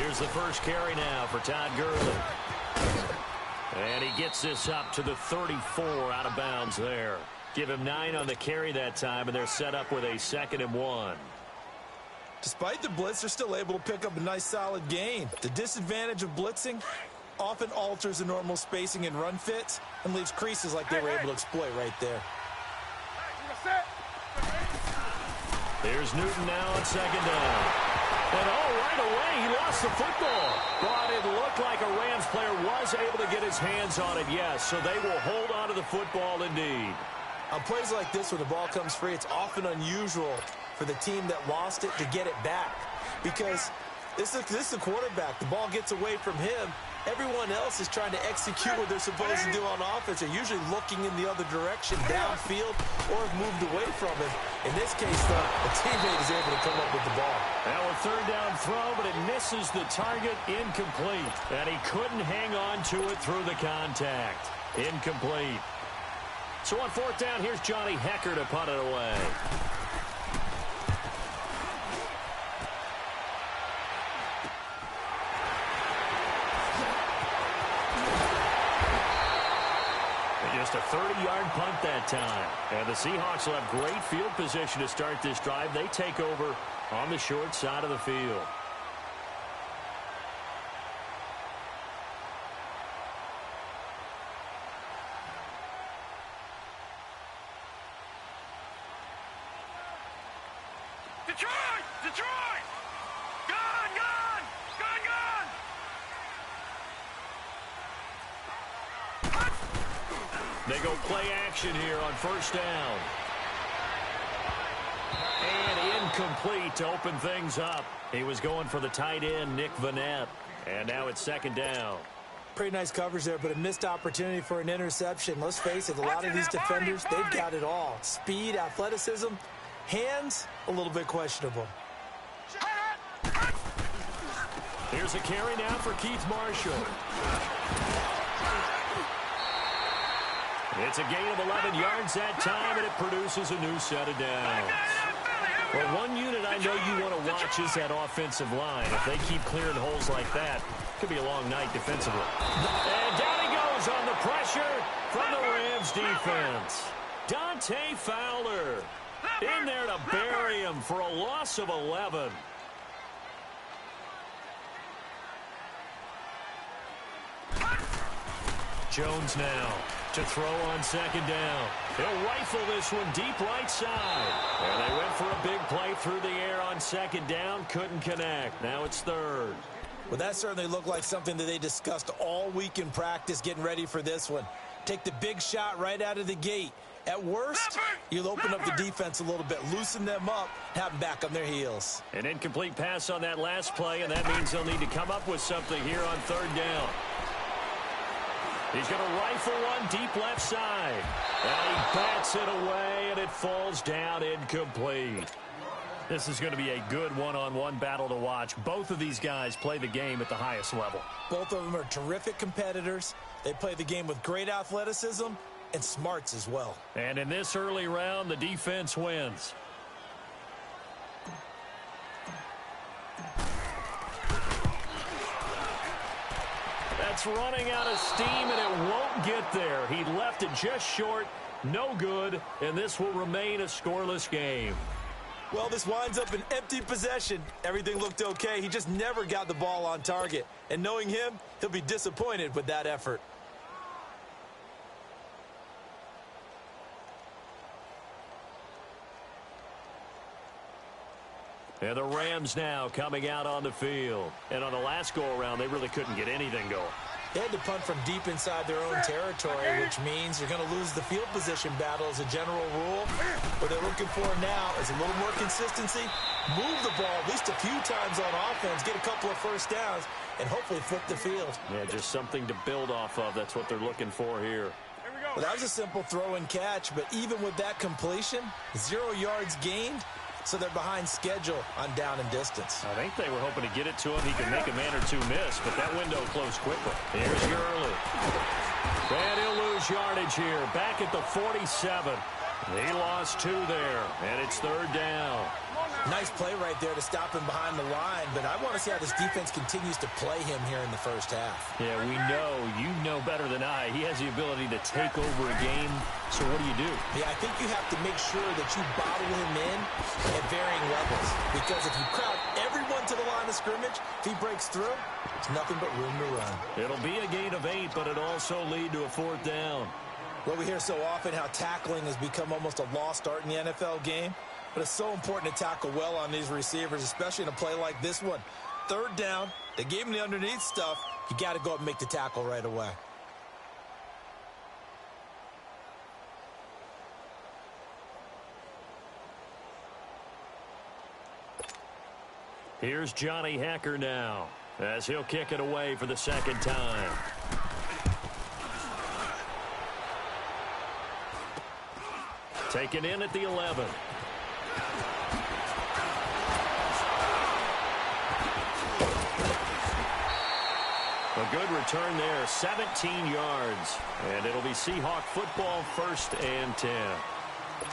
Here's the first carry now for Todd Gurley. And he gets this up to the 34 out of bounds there. Give him 9 on the carry that time, and they're set up with a 2nd and 1. Despite the blitz, they're still able to pick up a nice, solid gain. The disadvantage of blitzing often alters the normal spacing and run fits and leaves creases like they were able to exploit right there. Here's Newton now on 2nd down. And right away, he lost the football. But it looked like a Rams player was able to get his hands on it, yes. So they will hold on to the football indeed. On plays like this, when the ball comes free, it's often unusual for the team that lost it to get it back. Because this is the quarterback. The ball gets away from him. Everyone else is trying to execute what they're supposed to do on offense. They're usually looking in the other direction, downfield, or have moved away from him. In this case, though, a teammate is able to come up with the ball. Now a 3rd down throw, but it misses the target, incomplete. And he couldn't hang on to it through the contact. Incomplete. So on 4th down, here's Johnny Hecker to punt it away. Just a 30-yard punt that time. And the Seahawks will have great field position to start this drive. They take over on the short side of the field. Detroit! Detroit! Gone! Gone! Gone! Gone! They go play action here on 1st down. And incomplete to open things up. He was going for the tight end, Nick Vanette. And now it's 2nd down. Pretty nice coverage there, but a missed opportunity for an interception. Let's face it, a lot of these defenders, they've got it all. Speed, athleticism, hands, a little bit questionable. Here's a carry now for Keith Marshall. It's a gain of 11 yards that time, and it produces a new set of downs. Well, one unit I know you want to watch is that offensive line. If they keep clearing holes like that, it could be a long night defensively. And down he goes on the pressure from the Rams defense. Dante Fowler in there to bury him for a loss of 11. Jones now to throw on 2nd down. He'll rifle this one deep right side. And they went for a big play through the air on 2nd down. Couldn't connect. Now it's 3rd. Well, that certainly looked like something that they discussed all week in practice getting ready for this one. Take the big shot right out of the gate. At worst, you'll open up the defense a little bit, loosen them up, have them back on their heels. An incomplete pass on that last play, and that means they'll need to come up with something here on 3rd down. He's going to rifle one deep left side. And he bats it away, and it falls down incomplete. This is going to be a good one-on-one battle to watch. Both of these guys play the game at the highest level. Both of them are terrific competitors. They play the game with great athleticism and smarts as well. And in this early round, the defense wins. That's running out of steam, and it won't get there. He left it just short, no good, and this will remain a scoreless game. Well, this winds up an empty possession. Everything looked okay. He just never got the ball on target. And knowing him, he'll be disappointed with that effort. And the Rams now coming out on the field. And on the last go-around, they really couldn't get anything going. They had to punt from deep inside their own territory, which means you're going to lose the field position battle as a general rule. What they're looking for now is a little more consistency, move the ball at least a few times on offense, get a couple of first downs, and hopefully flip the field. Yeah, just something to build off of. That's what they're looking for here. Well, that was a simple throw and catch, but even with that completion, 0 yards gained. So they're behind schedule on down and distance. I think they were hoping to get it to him. He could make a man or two miss, but that window closed quickly. Here's Gurley. And he'll lose yardage here. Back at the 47. He lost 2 there, and it's 3rd down. Nice play right there to stop him behind the line, but I want to see how this defense continues to play him here in the first half. Yeah, we know. You know better than I. He has the ability to take over a game, so what do? Yeah, I think you have to make sure that you bottle him in at varying levels, because if you crowd everyone to the line of scrimmage, if he breaks through, it's nothing but room to run. It'll be a gain of 8, but it also lead to a 4th down. Well, we hear so often how tackling has become almost a lost art in the NFL game. But it's so important to tackle well on these receivers, especially in a play like this one. 3rd down, they gave him the underneath stuff. You got to go up and make the tackle right away. Here's Johnny Hacker now, as he'll kick it away for the 2nd time. Taken in at the 11. A good return there, 17 yards. And it'll be Seahawk football, 1st and 10.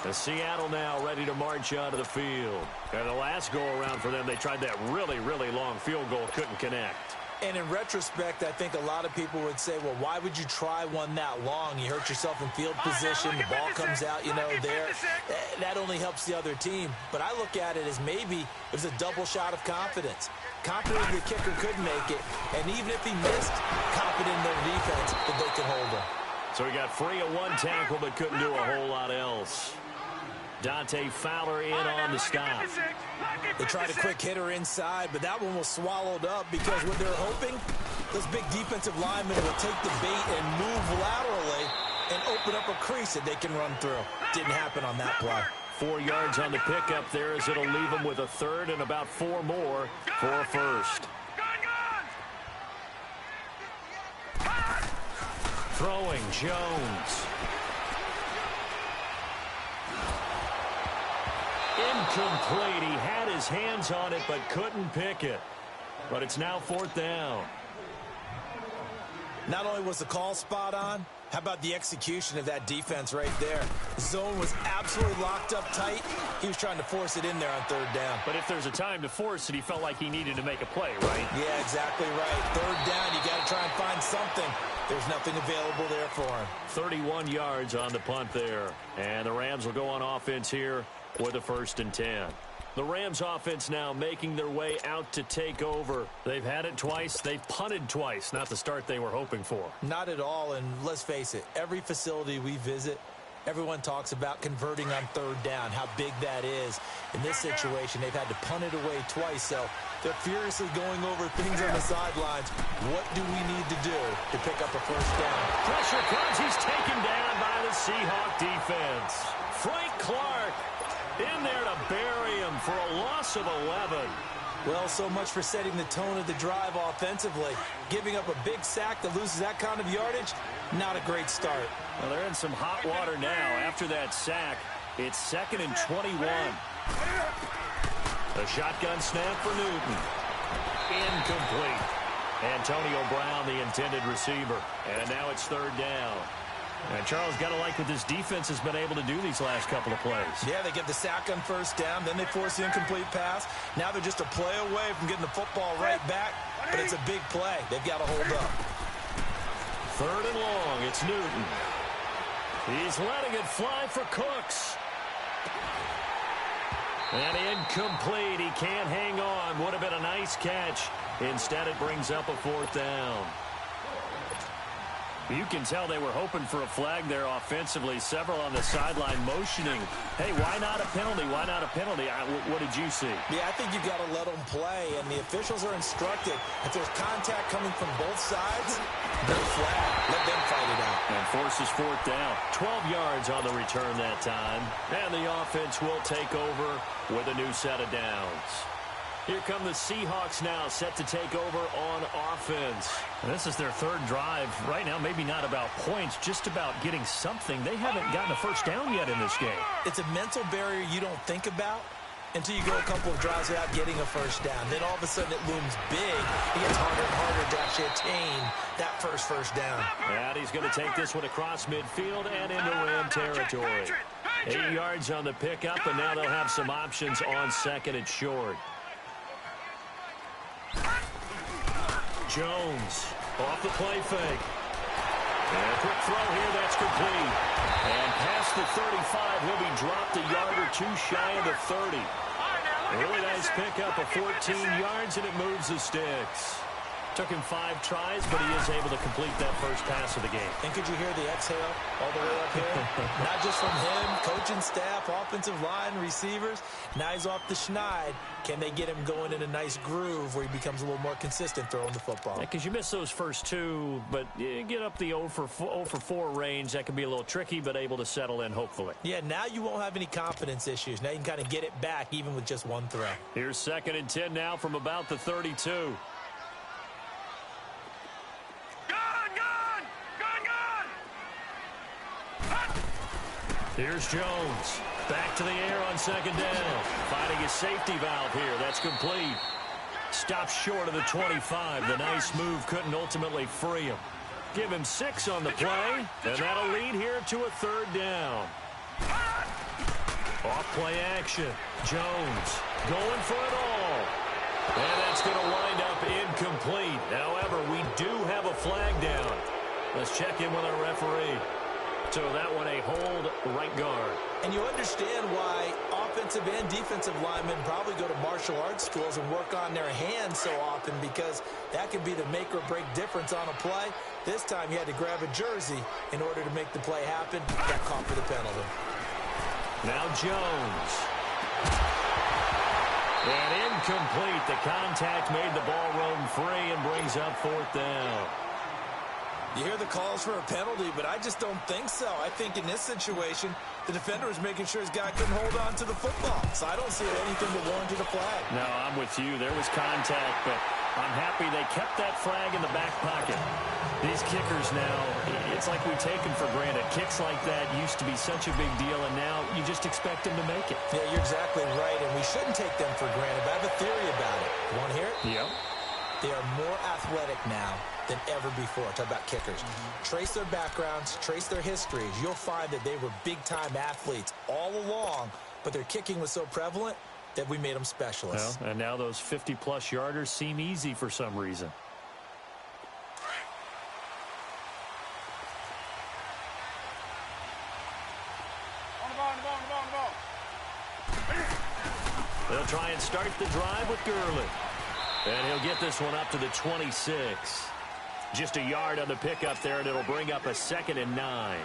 The Seattle now ready to march out of the field. And the last go-around for them, they tried that really, really long field goal, couldn't connect. And in retrospect, I think a lot of people would say, well, why would you try one that long? You hurt yourself in field position. The ball comes out, there. That only helps the other team. But I look at it as maybe it was a double shot of confidence. Confident the kicker could make it. And even if he missed, confident in their defense that they could hold him. So he got free of 1 tackle but couldn't do a whole lot else. Dante Fowler in on the stop. They tried a quick hitter inside, but that one was swallowed up because what they're hoping, those big defensive linemen will take the bait and move laterally and open up a crease that they can run through. Didn't happen on that play. 4 yards on the pickup there as it'll leave them with a 3rd and about 4 more for a 1st. Throwing Jones. Incomplete. He had his hands on it but couldn't pick it. But it's now 4th down. Not only was the call spot on, how about the execution of that defense right there? The zone was absolutely locked up tight. He was trying to force it in there on 3rd down. But if there's a time to force it, he felt like he needed to make a play, right? Yeah, exactly right. 3rd down, you got to try and find something. There's nothing available there for him. 31 yards on the punt there. And the Rams will go on offense here with a 1st and 10. The Rams offense now making their way out to take over. They've had it twice. They've punted twice. Not the start they were hoping for. Not at all, and let's face it, every facility we visit, everyone talks about converting on 3rd down, how big that is. In this situation, they've had to punt it away twice, so they're furiously going over things on the sidelines. What do we need to do to pick up a 1st down? Pressure comes. He's taken down by the Seahawk defense. Frank Clark in there to bury him for a loss of 11. Well, so much for setting the tone of the drive offensively. Giving up a big sack that loses that kind of yardage, not a great start. Well, they're in some hot water now. After that sack, it's 2nd and 21. The shotgun snap for Newton. Incomplete. Antonio Brown, the intended receiver. And now it's 3rd down. And Charles, got to like what this defense has been able to do these last couple of plays. Yeah, they get the sack on 1st down, then they force the incomplete pass. Now they're just a play away from getting the football right back, but it's a big play. They've got to hold up. 3rd and long, it's Newton. He's letting it fly for Cooks. And incomplete. He can't hang on. Would have been a nice catch. Instead, it brings up a 4th down. You can tell they were hoping for a flag there offensively. Several on the sideline motioning. Hey, why not a penalty? Why not a penalty? What did you see? Yeah, I think you've got to let them play, and the officials are instructed. If there's contact coming from both sides, no flag. Let them fight it out. And forces 4th down. 12 yards on the return that time. And the offense will take over with a new set of downs. Here come the Seahawks now, set to take over on offense. And this is their 3rd drive. Right now, maybe not about points, just about getting something. They haven't gotten a 1st down yet in this game. It's a mental barrier you don't think about until you go a couple of drives without getting a 1st down. Then all of a sudden it looms big. It gets harder and harder to actually attain that first down. And he's going to take this one across midfield and into Ram territory. 8 yards on the pickup, and now they'll have some options on second and short. Jones off the play fake. And a quick throw here, that's complete. And past the 35, he'll be dropped a yard or two shy of the 30. A really nice pickup of 14 yards, and it moves the sticks. Took him 5 tries, but he is able to complete that first pass of the game. And could you hear the exhale all the way up here? Not just from him, coaching staff, offensive line, receivers. Now he's off the schneid. Can they get him going in a nice groove where he becomes a little more consistent throwing the football? Because you miss those first 2, but you get up the 0 for 4 range. That can be a little tricky, but able to settle in, hopefully. Yeah, now you won't have any confidence issues. Now you can kind of get it back, even with just one throw. Here's 2nd and 10 now from about the 32. Here's Jones. Back to the air on 2nd down. Finding his safety valve here. That's complete. Stops short of the 25. The nice move couldn't ultimately free him. Give him 6 on the play, and that'll lead here to a 3rd down. Off play action. Jones going for it all. And that's going to wind up incomplete. However, we do have a flag down. Let's check in with our referee. So that one a hold right guard. And you understand why offensive and defensive linemen probably go to martial arts schools and work on their hands so often, because that can be the make or break difference on a play. This time he had to grab a jersey in order to make the play happen. Got caught for the penalty. Now Jones. And incomplete. The contact made the ball roam free and brings up 4th down. You hear the calls for a penalty, but I just don't think so. I think in this situation, the defender was making sure his guy couldn't hold on to the football. So I don't see anything that warranted a flag. No, I'm with you. There was contact, but I'm happy they kept that flag in the back pocket. These kickers now, it's like we take them for granted. Kicks like that used to be such a big deal, and now you just expect them to make it. Yeah, you're exactly right, and we shouldn't take them for granted. But I have a theory about it. You want to hear it? Yep. They are more athletic now than ever before. Talk about kickers. Trace their backgrounds, trace their histories. You'll find that they were big-time athletes all along, but their kicking was so prevalent that we made them specialists. Well, and now those 50-plus yarders seem easy for some reason. On the ball. They'll try and start the drive with Gurley. And he'll get this one up to the 26. Just a yard on the pickup there, and it'll bring up a 2nd and 9.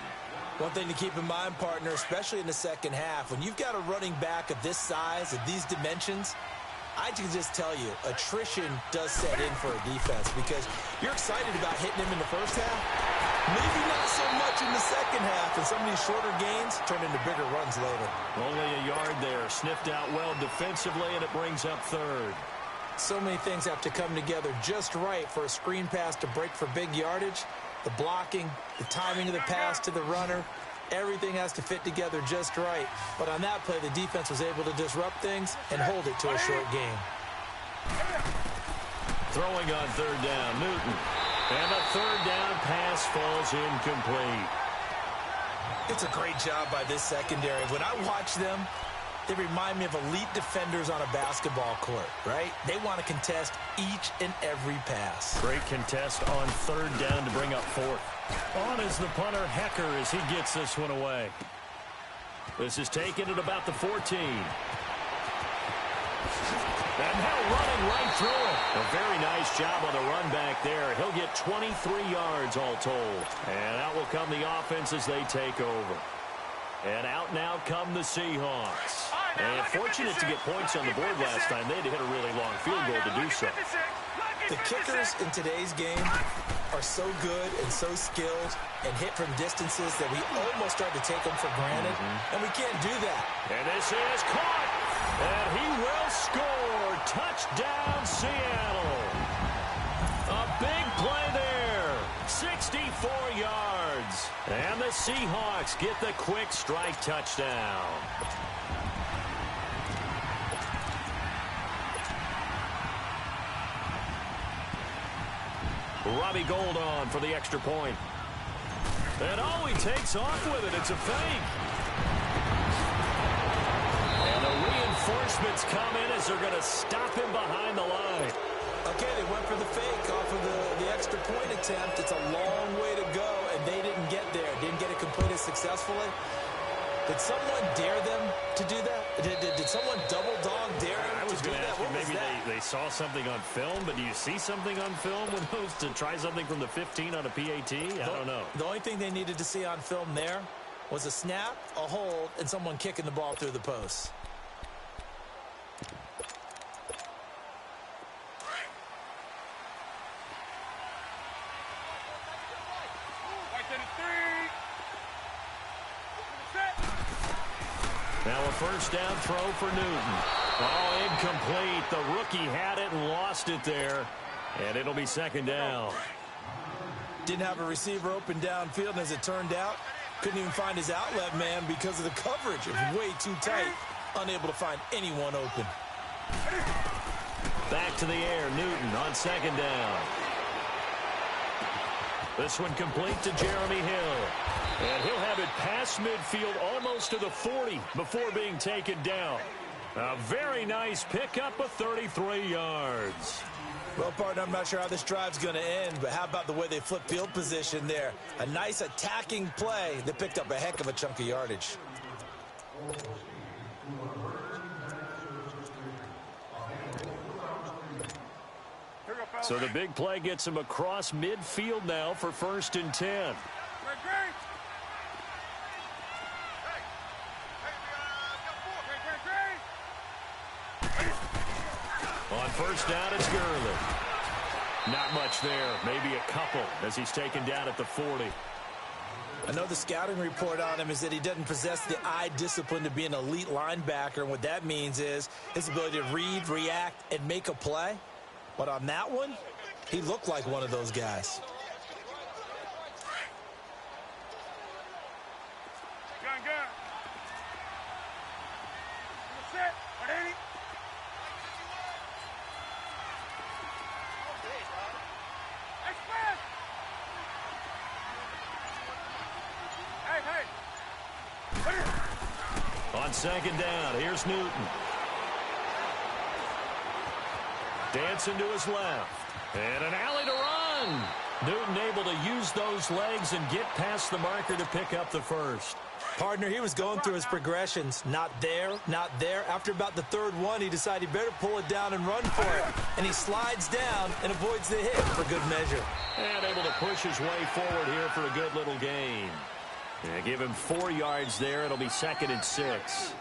One thing to keep in mind, partner, especially in the second half, when you've got a running back of this size, of these dimensions, I can just tell you, attrition does set in for a defense, because you're excited about hitting him in the first half. Maybe not so much in the second half, and some of these shorter gains turn into bigger runs later. Only a yard there, sniffed out well defensively, and it brings up 3rd. So many things have to come together just right for a screen pass to break for big yardage. The blocking, the timing of the pass to the runner, everything has to fit together just right. But on that play, the defense was able to disrupt things and hold it to a short game. Throwing on 3rd down, Newton. And the 3rd down pass falls incomplete. It's a great job by this secondary. When I watch them, they remind me of elite defenders on a basketball court, right? They want to contest each and every pass. Great contest on 3rd down to bring up 4th. On is the punter, Hecker, as he gets this one away. This is taken at about the 14. And now running right through it. A very nice job on the run back there. He'll get 23 yards all told. And out will come the offense as they take over. And out now come the Seahawks. And fortunate to get points on the board last time. They had to hit a really long field goal to do so. The kickers in today's game are so good and so skilled and hit from distances that we almost start to take them for granted. And we can't do that. And this is caught. And he will score. Touchdown, Seattle. A big play there. 64 yards. And the Seahawks get the quick strike touchdown. Robbie Gould on for the extra point. And oh, he takes off with it. It's a fake. reinforcements come in as they're going to stop him behind the line. Okay, they went for the fake off of the extra point attempt. It's a long way to go, and they didn't get there. Didn't get it completed successfully. Did someone dare them to do that? Did someone double dog dare them I was to do going to that? ask you, What was maybe that? they saw something on film, but do you see something on film with those to try something from the 15 on a PAT? I don't know. The only thing they needed to see on film there was a snap, a hold, and someone kicking the ball through the post. Now a first down throw for Newton. Oh, incomplete. The rookie had it and lost it there. And it'll be second down. Didn't have a receiver open downfield, and as it turned out, couldn't even find his outlet man because of the coverage. It was way too tight. Unable to find anyone open. Back to the air. Newton on second down. This one complete to Jeremy Hill. And he'll have it past midfield almost to the 40 before being taken down. A very nice pickup of 33 yards. Well, partner, I'm not sure how this drive's going to end, but how about the way they flip field position there? A nice attacking play that picked up a heck of a chunk of yardage. So the big play gets him across midfield now for 1st and 10. On first down, it's Gurley. Not much there. Maybe a couple as he's taken down at the 40. I know the scouting report on him is that he doesn't possess the eye discipline to be an elite linebacker. And what that means is his ability to read, react, and make a play. But on that one, he looked like one of those guys. On second down, here's Newton. Dancing to his left. And an alley to run. Newton able to use those legs and get past the marker to pick up the first. Partner, he was going through his progressions. Not there, not there. After about the third one, he decided he better pull it down and run for it. And he slides down and avoids the hit for good measure. And able to push his way forward here for a good little gain. Yeah, give him 4 yards there. It'll be 2nd and 6.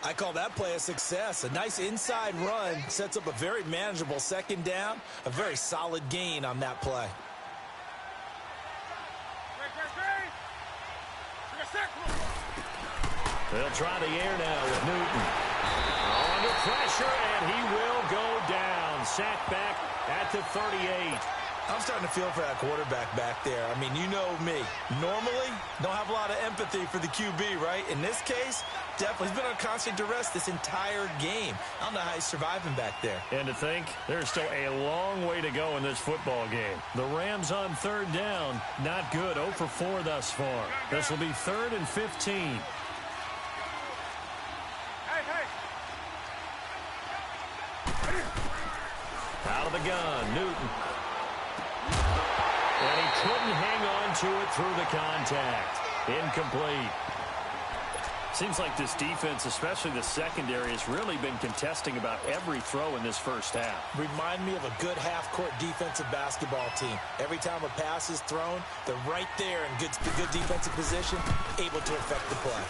I call that play a success. A nice inside run sets up a very manageable second down. A very solid gain on that play. They'll try the air now with Newton. Under pressure, and he will go down. Sacked back at the 38. I'm starting to feel for that quarterback back there. I mean, you know me. Normally, don't have a lot of empathy for the QB, right? In this case, definitely. He's been on constant duress this entire game. I don't know how he's surviving back there. And to think, there's still a long way to go in this football game. The Rams on third down, not good. 0 for 4 thus far. This will be 3rd and 15. Out of the gun, Newton. And he couldn't hang on to it through the contact. Incomplete. Seems like this defense, especially the secondary, has really been contesting about every throw in this first half. Remind me of a good half-court defensive basketball team. Every time a pass is thrown, they're right there in good defensive position, able to affect the play.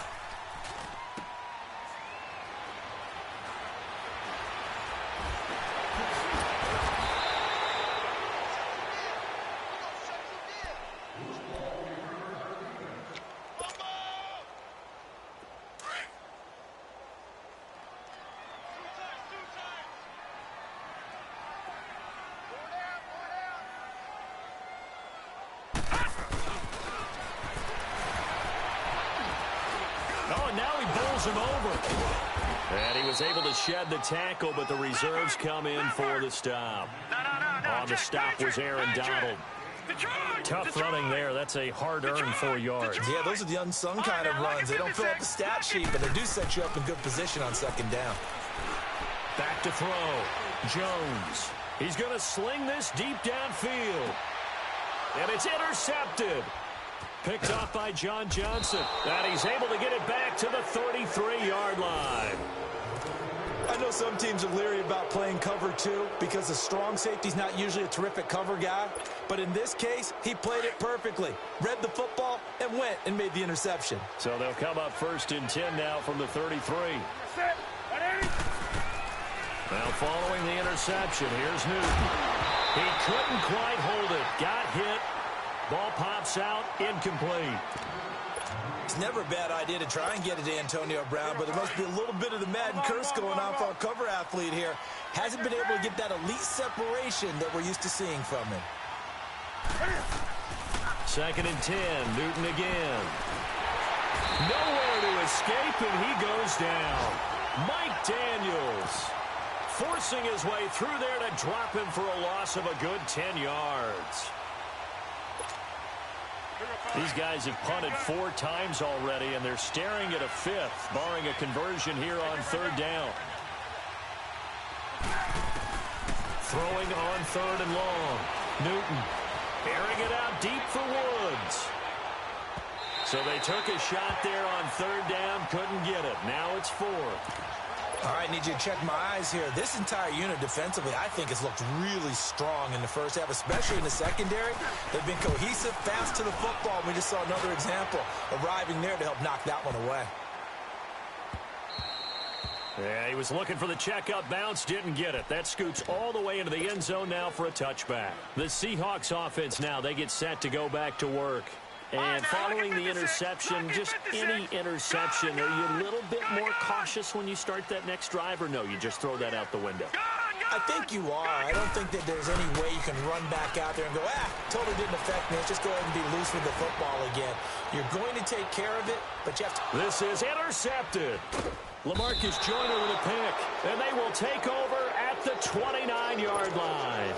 Him over. And he was able to shed the tackle, but the reserves come in for the stop. On the stop was Aaron Donald. Tough running there. That's a hard-earned 4 yards. Yeah, those are the unsung kind of runs. They don't fill up the stat sheet, but they do set you up in good position on second down. Back to throw. Jones. He's going to sling this deep downfield. And it's intercepted. Picked off by John Johnson. And he's able to get it back to the 33-yard line. I know some teams are leery about playing cover 2 because the strong safety's not usually a terrific cover guy. But in this case, he played it perfectly. Read the football and went and made the interception. So they'll come up 1st and 10 now from the 33. Now following the interception, here's Newton. He couldn't quite hold it. Got hit. Ball pops out, incomplete. It's never a bad idea to try and get it to Antonio Brown, but there must be a little bit of the Madden curse going on for our cover athlete here. Hasn't been able to get that elite separation that we're used to seeing from him. 2nd and 10, Newton again. Nowhere to escape, and he goes down. Mike Daniels forcing his way through there to drop him for a loss of a good 10 yards. These guys have punted 4 times already, and they're staring at a 5th, barring a conversion here on 3rd down. Throwing on 3rd and long. Newton airing it out deep for Woods. So they took a shot there on 3rd down, couldn't get it. Now it's 4th. All right, need you to check my eyes here. This entire unit defensively, I think, has looked really strong in the first half, especially in the secondary. They've been cohesive, fast to the football. We just saw another example arriving there to help knock that one away. Yeah, he was looking for the checkup bounce, didn't get it. That scoots all the way into the end zone now for a touchback. The Seahawks offense now, they get set to go back to work. And following the interception, just any interception, are you a little bit more cautious when you start that next drive, or no, you just throw that out the window? I think you are. I don't think that there's any way you can run back out there and go, totally didn't affect me. Let's just go ahead and be loose with the football again. You're going to take care of it, but you have to... This is intercepted. LaMarcus Joyner with a pick, and they will take over at the 29-yard line.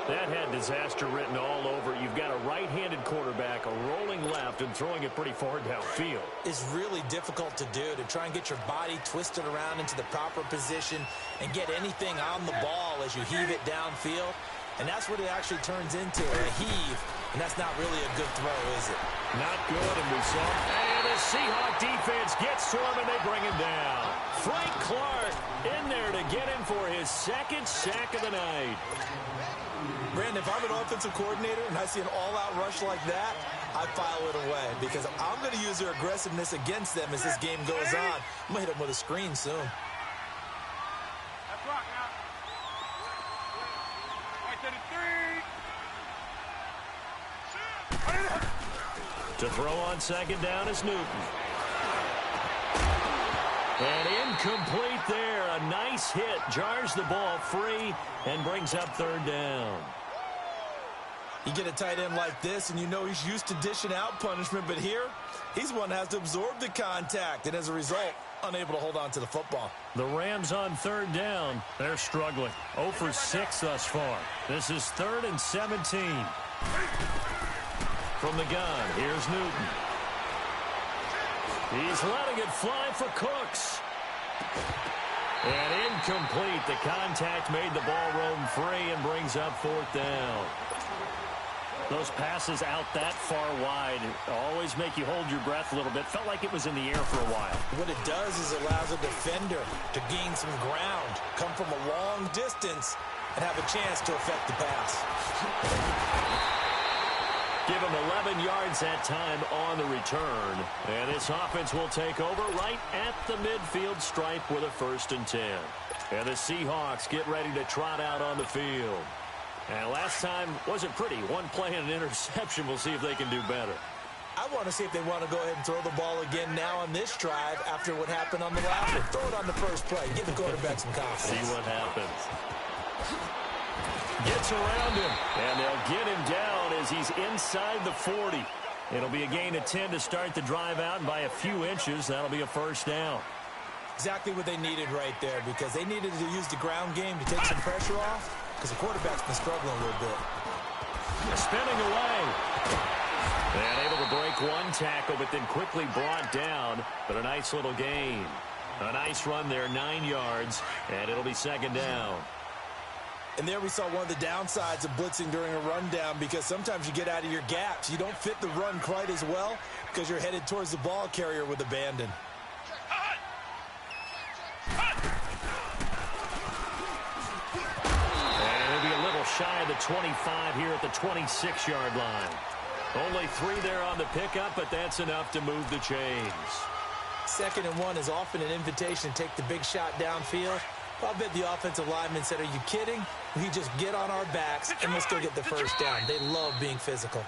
That had disaster written all over it. You've got a right-handed quarterback, a rolling left, and throwing it pretty far downfield. It's really difficult to do, to try and get your body twisted around into the proper position and get anything on the ball as you heave it downfield. And that's what it actually turns into, a heave. And that's not really a good throw, is it? Not good, and we saw. And the Seahawk defense gets to him, and they bring him down. Frank Clark in there to get him for his 2nd sack of the night. Brandon, if I'm an offensive coordinator and I see an all-out rush like that, I file it away because I'm going to use their aggressiveness against them as this game goes on. I'm going to hit them with a screen soon. That's right now. Right to the 3. To throw on 2nd down is Newton. And incomplete there. A nice hit. Jars the ball free and brings up 3rd down. You get a tight end like this, and you know he's used to dishing out punishment, but here, he's one that has to absorb the contact, and as a result, unable to hold on to the football. The Rams on 3rd down. They're struggling. 0 for 6 thus far. This is 3rd and 17. From the gun, here's Newton. He's letting it fly for Cooks. And incomplete. The contact made the ball roam free and brings up 4th down. Those passes out that far wide always make you hold your breath a little bit. Felt like it was in the air for a while. What it does is it allows a defender to gain some ground, come from a long distance, and have a chance to affect the pass. Give him 11 yards that time on the return. And this offense will take over right at the midfield stripe with a 1st and 10. And the Seahawks get ready to trot out on the field. And last time wasn't pretty. One play and an interception. We'll see if they can do better. I want to see if they want to go ahead and throw the ball again now on this drive after what happened on the last one. Throw it on the first play. Give the quarterback some confidence. See what happens. Gets around him, and they'll get him down as he's inside the 40. It'll be a gain of 10 to start the drive out, and by a few inches, that'll be a 1st down. Exactly what they needed right there, because they needed to use the ground game to take some pressure off, because the quarterback's been struggling a little bit. Spinning away. And able to break one tackle, but then quickly brought down. But a nice little gain. A nice run there, 9 yards, and it'll be second down. And there we saw one of the downsides of blitzing during a rundown, because sometimes you get out of your gaps. You don't fit the run quite as well because you're headed towards the ball carrier with abandon. And he'll be a little shy of the 25 here at the 26-yard line. Only 3 there on the pickup, but that's enough to move the chains. 2nd and 1 is often an invitation to take the big shot downfield. I'll bet the offensive lineman said, "Are you kidding? We just get on our backs and let's go get the first down." They love being physical.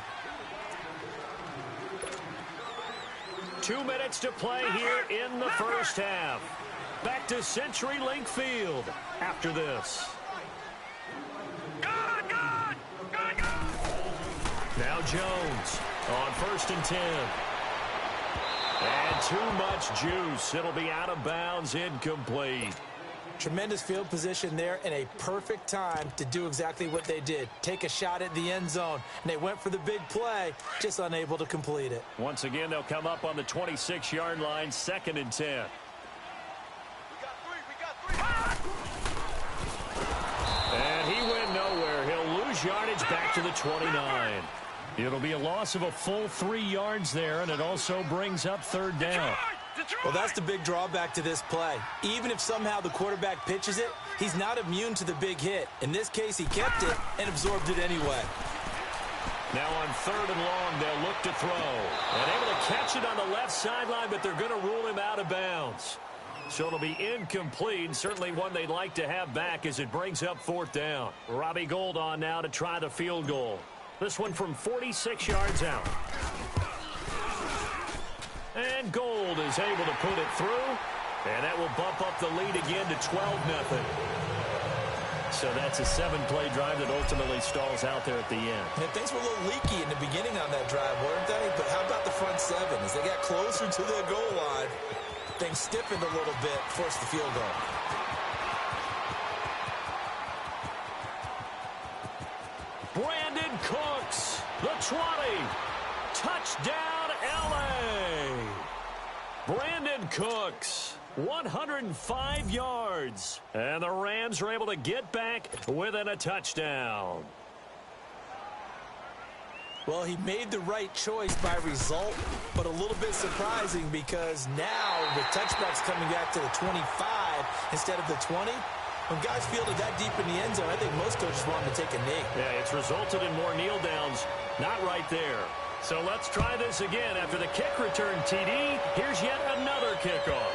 2 minutes to play here in the first half. Back to CenturyLink Field after this. Now Jones on 1st and 10. And too much juice. It'll be out of bounds, incomplete. Tremendous field position there and a perfect time to do exactly what they did. Take a shot at the end zone. And they went for the big play, just unable to complete it. Once again, they'll come up on the 26-yard line, 2nd and 10. And he went nowhere. He'll lose yardage back to the 29. It'll be a loss of a full 3 yards there, and it also brings up 3rd down. Well, that's the big drawback to this play. Even if somehow the quarterback pitches it, he's not immune to the big hit. In this case, he kept it and absorbed it anyway. Now on 3rd and long, they'll look to throw. And able to catch it on the left sideline, but they're going to rule him out of bounds. So it'll be incomplete, and certainly one they'd like to have back as it brings up 4th down. Robbie Gould on now to try the field goal. This one from 46 yards out. And Gould is able to put it through. And that will bump up the lead again to 12-0. So that's a 7-play drive that ultimately stalls out there at the end. And things were a little leaky in the beginning on that drive, weren't they? But how about the front 7? As they got closer to the goal line, things stiffened a little bit, forced the field goal. Brandon Cooks, the 20. Touchdown, L.A. Brandon Cooks, 105 yards. And the Rams are able to get back within a touchdown. Well, he made the right choice by result, but a little bit surprising because now with touchbacks coming back to the 25 instead of the 20, when guys fielded that deep in the end zone, I think most coaches want to take a knee. Yeah, it's resulted in more kneel downs. Not right there. So let's try this again. After the kick return TD, here's yet another kickoff.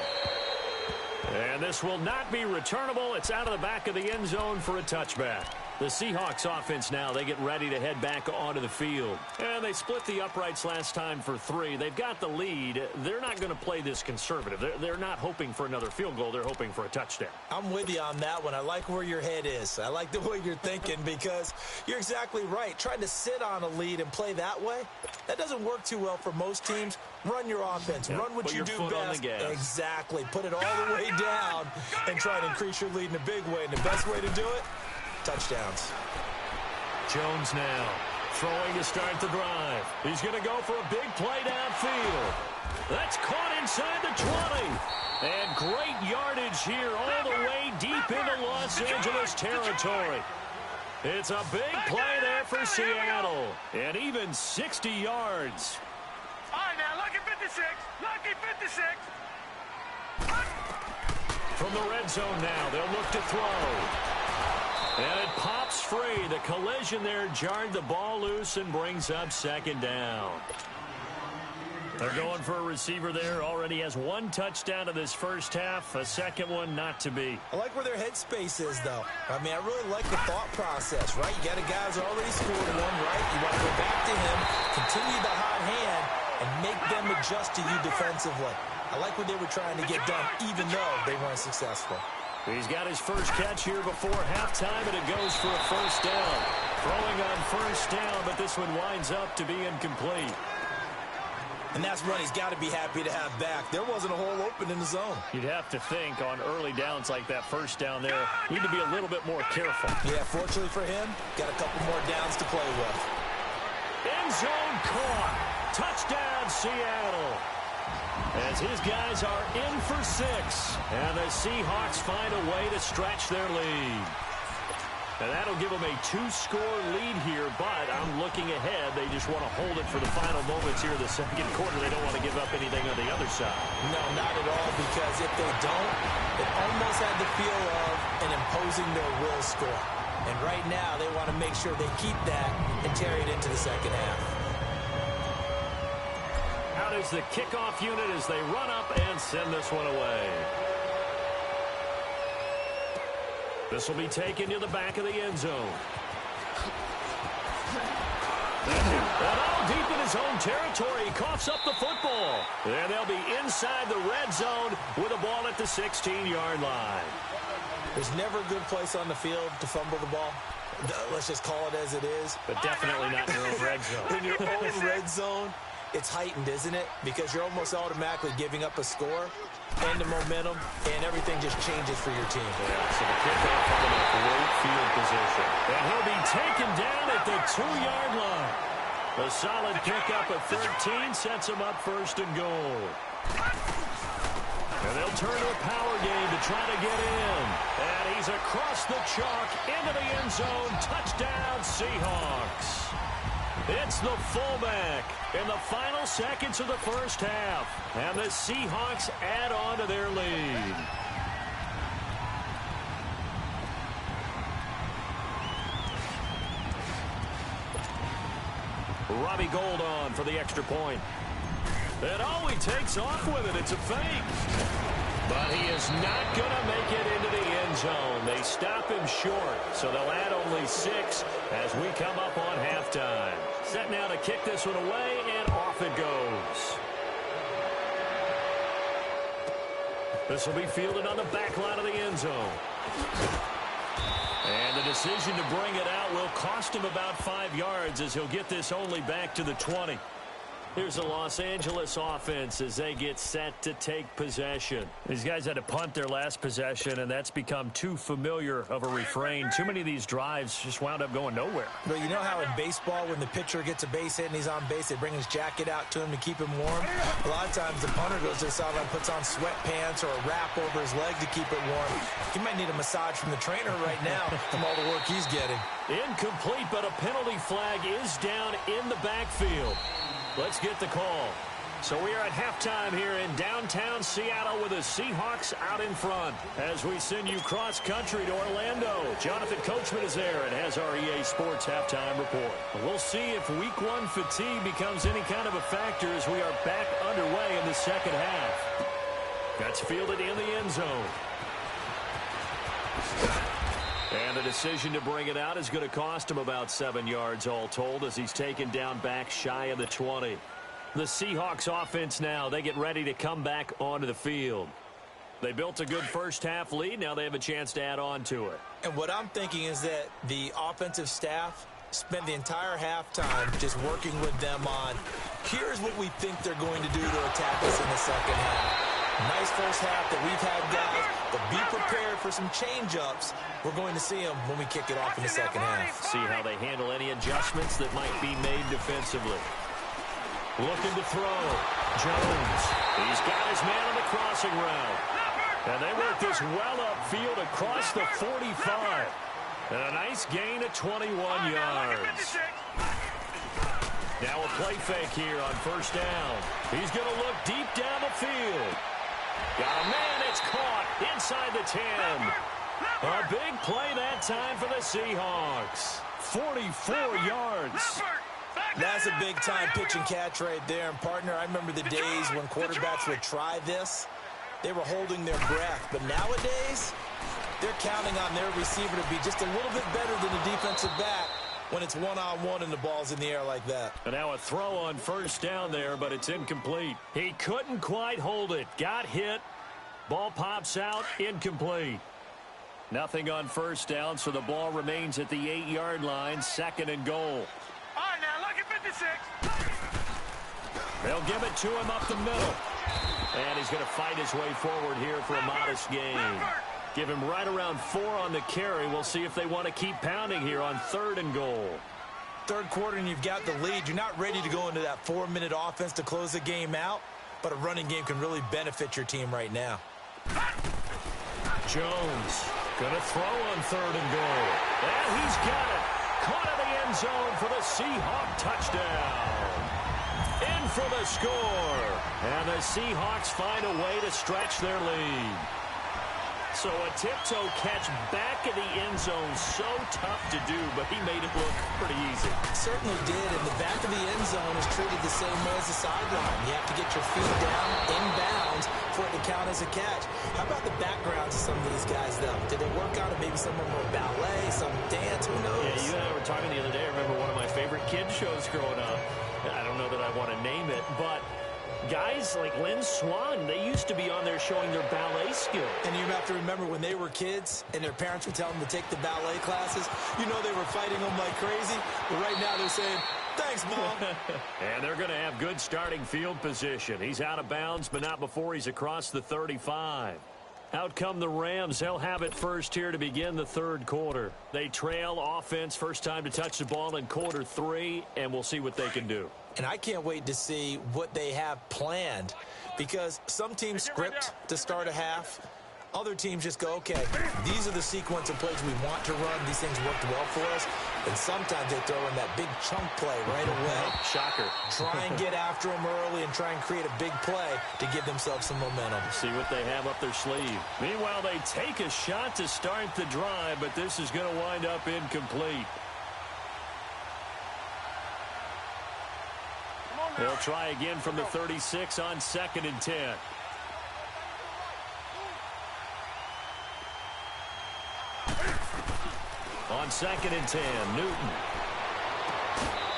And this will not be returnable. It's out of the back of the end zone for a touchback. The Seahawks offense now, they get ready to head back onto the field. And they split the uprights last time for 3. They've got the lead. They're not going to play this conservative. They're not hoping for another field goal. They're hoping for a touchdown. I'm with you on that one. I like where your head is. I like the way you're thinking because you're exactly right. Trying to sit on a lead and play that way, that doesn't work too well for most teams. Run your offense. Run what you do best. Exactly. Put it all the way down and try to increase your lead in a big way. And the best way to do it, touchdowns. Jones now throwing to start the drive. He's going to go for a big play downfield. That's caught inside the 20. And great yardage here all the way deep into Los Angeles territory. It's a big play there for Seattle. And even 60 yards. All right, now, lucky 56. Lucky 56. From the red zone now, they'll look to throw. And it pops free. The collision there jarred the ball loose and brings up 2nd down. They're going for a receiver there. Already has 1 touchdown in this first half. A second one not to be. I like where their headspace is, though. I mean, I really like the thought process, right? You got a guy who's already scored one, right? You want to go back to him, continue the hot hand, and make them adjust to you defensively. I like what they were trying to get done, even though they weren't successful. He's got his first catch here before halftime, and it goes for a first down. Throwing on first down, but this one winds up to be incomplete. And that's one he's got to be happy to have back. There wasn't a hole open in the zone. You'd have to think on early downs like that first down there, need to be a little bit more careful. Yeah, fortunately for him, got a couple more downs to play with. End zone caught. Touchdown, Seattle. As his guys are in for 6. And the Seahawks find a way to stretch their lead. And that'll give them a 2-score lead here, but I'm looking ahead. They just want to hold it for the final moments here in the second quarter. They don't want to give up anything on the other side. No, not at all, because if they don't, it almost had the feel of an imposing their will score. And right now, they want to make sure they keep that and carry it into the second half. Out is the kickoff unit as they run up and send this one away. This will be taken to the back of the end zone. And all deep in his own territory, he coughs up the football. And they'll be inside the red zone with the ball at the 16-yard line. There's never a good place on the field to fumble the ball. Let's just call it as it is. But definitely not in your own red zone. In your own red zone, it's heightened, isn't it? Because you're almost automatically giving up a score and the momentum, and everything just changes for your team. Yeah, so the kickoff coming in a great field position. And he'll be taken down at the 2-yard line. A solid pickup of 13 sets him up first and goal. And they'll turn to a power game to try to get in. And he's across the chalk into the end zone. Touchdown, Seahawks. It's the fullback in the final seconds of the first half. And the Seahawks add on to their lead. Robbie Gould on for the extra point. And he takes off with it. It's a fake. But he is not going to make it into the end zone. They stop him short, so they'll add only 6 as we come up on halftime. Set now to kick this one away, and off it goes. This will be fielded on the back line of the end zone. And the decision to bring it out will cost him about 5 yards as he'll get this only back to the 20. Here's the Los Angeles offense as they get set to take possession. These guys had to punt their last possession, and that's become too familiar of a refrain. Too many of these drives just wound up going nowhere. But you know how in baseball, when the pitcher gets a base hit and he's on base, they bring his jacket out to him to keep him warm? A lot of times the punter goes to the sideline, puts on sweatpants or a wrap over his leg to keep it warm. He might need a massage from the trainer right now from all the work he's getting. Incomplete, but a penalty flag is down in the backfield. Let's get the call. So we are at halftime here in downtown Seattle with the Seahawks out in front. As we send you cross-country to Orlando, Jonathan Coachman is there and has our EA Sports halftime report. We'll see if Week 1 fatigue becomes any kind of a factor as we are back underway in the second half. That's fielded in the end zone. And the decision to bring it out is going to cost him about 7 yards all told as he's taken down back shy of the 20. The Seahawks offense now, they get ready to come back onto the field. They built a good first half lead. Now they have a chance to add on to it. And what I'm thinking is that the offensive staff spent the entire halftime just working with them on, here's what we think they're going to do to attack us in the second half. Nice first half that we've had, guys, but be prepared for some change-ups. We're going to see them when we kick it off in the second half. See how they handle any adjustments that might be made defensively. Looking to throw. Jones. He's got his man on the crossing route. And they work this well upfield across the 45. And a nice gain of 21 yards. Now a play fake here on first down. He's going to look deep down the field. Got a man, it's caught inside the 10. A big play that time for the Seahawks. 44 yards. That's a big-time pitch and catch right there. And, partner, I remember the days when quarterbacks would try this. They were holding their breath. But nowadays, they're counting on their receiver to be just a little bit better than the defensive back when it's one-on-one and the ball's in the air like that. And now a throw on first down there, but it's incomplete. He couldn't quite hold it. Got hit. Ball pops out. Incomplete. Nothing on first down, so the ball remains at the 8-yard line. Second and goal. All right, now, look at 56. They'll give it to him up the middle. And he's going to fight his way forward here for a modest gain. Give him right around 4 on the carry. We'll see if they want to keep pounding here on third and goal. third quarter and you've got the lead. You're not ready to go into that 4-minute offense to close the game out, but a running game can really benefit your team right now. Jones gonna throw on 3rd and goal. And he's got it. Caught in the end zone for the Seahawk touchdown. In for the score. And the Seahawks find a way to stretch their lead. So a tiptoe catch back in the end zone, so tough to do, but he made it look pretty easy. Certainly did, and the back of the end zone is treated the same way as the sideline. You have to get your feet down in bounds for it to count as a catch. How about the backgrounds of some of these guys, though? Did they work out? Maybe some of them were ballet, some dance, who knows? Yeah, you and I were talking the other day. I remember one of my favorite kids shows growing up. I don't know that I want to name it, but guys like Lynn Swan, they used to be on there showing their ballet skill. And you have to remember when they were kids and their parents would tell them to take the ballet classes, you know they were fighting them like crazy. But right now they're saying, thanks, Mom. And they're going to have good starting field position. He's out of bounds, but not before he's across the 35. Out come the Rams. They'll have it first here to begin the third quarter. They trail offense, first time to touch the ball in quarter 3, and we'll see what they can do. And I can't wait to see what they have planned, because some teams script to start a half. Other teams just go, okay, these are the sequence of plays we want to run. These things worked well for us. And sometimes they throw in that big chunk play right away. Shocker. Try and get after them early and try and create a big play to give themselves some momentum. See what they have up their sleeve. Meanwhile, they take a shot to start the drive, but this is going to wind up incomplete. They'll try again from the 36 on 2nd and 10. On 2nd and 10, Newton.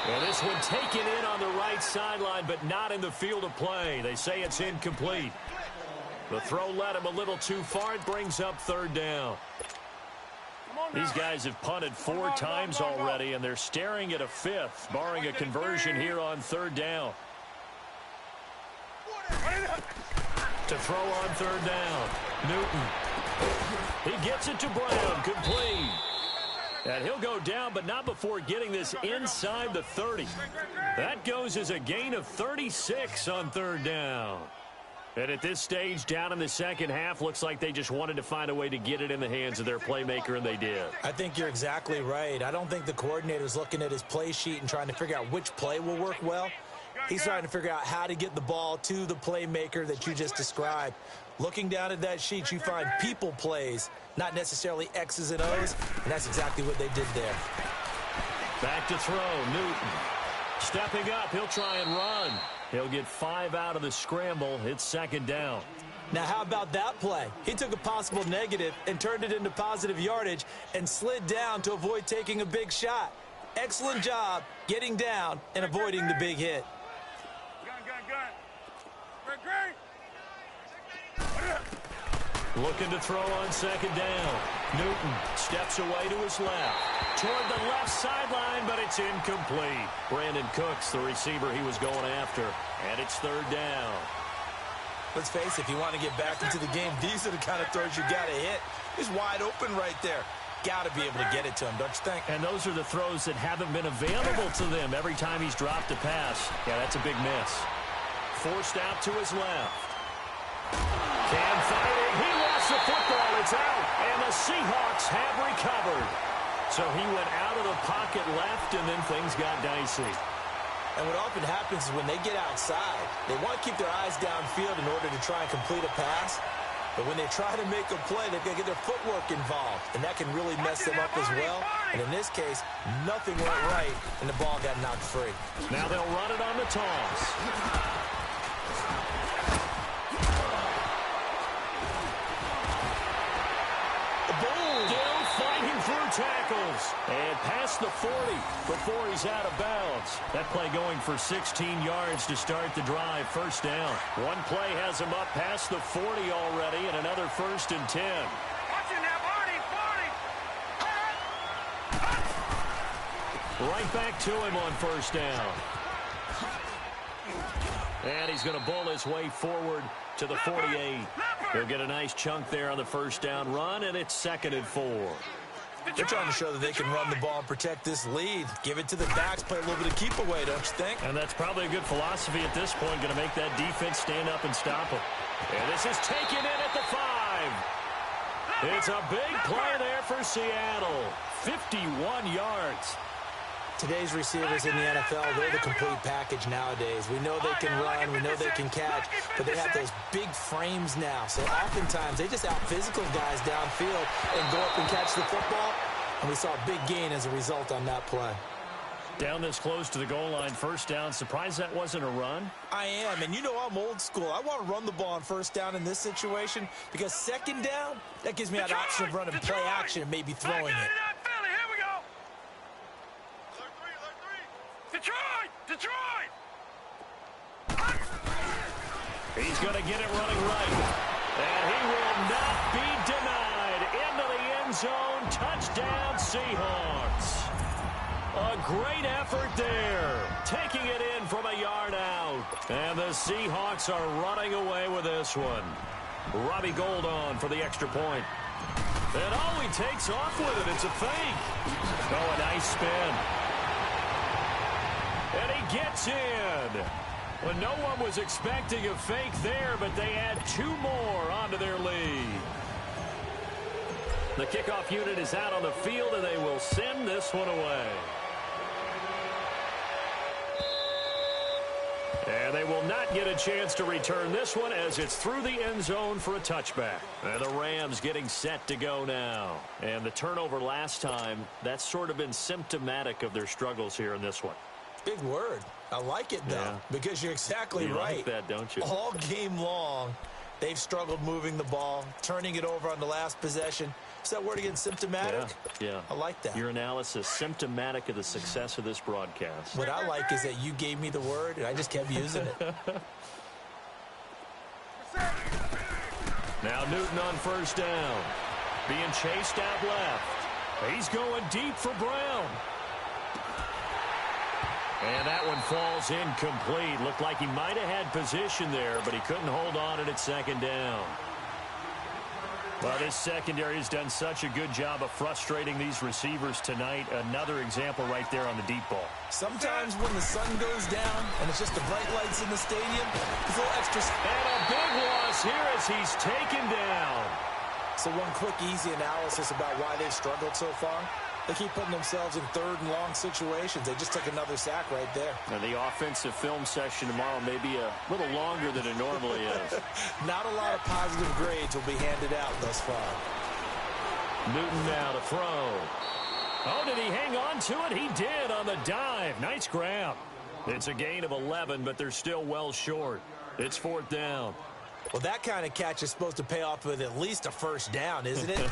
Well, this one taken in on the right sideline, but not in the field of play. They say it's incomplete. The throw led him a little too far. It brings up 3rd down. These guys have punted 4 times already, and they're staring at a 5th, barring a conversion here on 3rd down. To throw on 3rd down, Newton. He gets it to Brown, complete. And he'll go down, but not before getting this inside the 30. That goes as a gain of 36 on 3rd down. And at this stage, down in the second half, looks like they just wanted to find a way to get it in the hands of their playmaker, and they did. I think you're exactly right. I don't think the coordinator's looking at his play sheet and trying to figure out which play will work well. He's trying to figure out how to get the ball to the playmaker that you just described. Looking down at that sheet, you find people plays, not necessarily X's and O's, and that's exactly what they did there. Back to throw, Newton. Stepping up, he'll try and run. He'll get 5 out of the scramble. It's 2nd down. Now, how about that play? He took a possible negative and turned it into positive yardage and slid down to avoid taking a big shot. Excellent job getting down and avoiding the big hit. Looking to throw on 2nd down. Newton steps away to his left. Toward the left sideline, but it's incomplete. Brandon Cooks, the receiver he was going after. And it's 3rd down. Let's face it, if you want to get back into the game, these are the kind of throws you got to hit. He's wide open right there. Got to be able to get it to him, don't you think? And those are the throws that haven't been available to them every time he's dropped a pass. Yeah, that's a big miss. Forced out to his left. Cam fighting. He lost the football. It's out. And the Seahawks have recovered. So he went out of the pocket left, and then things got dicey. And what often happens is when they get outside, they want to keep their eyes downfield in order to try and complete a pass. But when they try to make a play, they've got to get their footwork involved. And that can really mess them up as well. And in this case, nothing went right, and the ball got knocked free. Now they'll run it on the toss. Tackles and past the 40 before he's out of bounds. That play going for 16 yards to start the drive. 1st down. One play has him up past the 40 already, and another 1st and 10. Right back to him on 1st down. And he's going to bull his way forward to the 48. He'll get a nice chunk there on the 1st down run, and it's 2nd and 4. They're trying to show that they can run the ball and protect this lead. Give it to the backs, play a little bit of keep away, don't you think? And that's probably a good philosophy at this point, going to make that defense stand up and stop them. And this is taken in at the 5. It's a big play there for Seattle. 51 yards. Today's receivers in the NFL, they're the complete package nowadays. We know they can run, we know they can catch, but they have those big frames now. So oftentimes they just out-physical guys downfield and go up and catch the football. And we saw a big gain as a result on that play. Down this close to the goal line, first down. Surprised that wasn't a run? I am, and you know I'm old school. I want to run the ball on first down in this situation because second down, that gives me that option of running play action and maybe throwing it. Detroit! He's going to get it running right. And he will not be denied. Into the end zone. Touchdown, Seahawks. A great effort there. Taking it in from a yard out. And the Seahawks are running away with this one. Robbie Gould on for the extra point. And oh, he takes off with it. It's a fake. Oh, a nice spin. And he gets in. Well, no one was expecting a fake there, but they add 2 more onto their lead. The kickoff unit is out on the field, and they will send this one away. And they will not get a chance to return this one as it's through the end zone for a touchback. And the Rams getting set to go now. And the turnover last time, that's sort of been symptomatic of their struggles here in this one. Big word. I like it, though, because you're exactly right. You like that, don't you? All game long, they've struggled moving the ball, turning it over on the last possession. Is that word again, symptomatic? Yeah. I like that. Your analysis, symptomatic of the success of this broadcast. What I like is that you gave me the word, and I just kept using it. Now Newton on first down. Being chased out left. He's going deep for Brown. And that one falls incomplete. Looked like he might have had position there, but he couldn't hold on at second down. Well, this secondary has done such a good job of frustrating these receivers tonight. Another example right there on the deep ball. Sometimes when the sun goes down and it's just the bright lights in the stadium, there's a little extra. And a big loss here as he's taken down. So one quick, easy analysis about why they've struggled so far. They keep putting themselves in third and long situations. They just took another sack right there. Now, the offensive film session tomorrow may be a little longer than it normally is. Not a lot of positive grades will be handed out thus far. Newton now to throw. Oh, did he hang on to it? He did on the dive. Nice grab. It's a gain of 11, but they're still well short. It's fourth down. Well, that kind of catch is supposed to pay off with at least a first down, isn't it?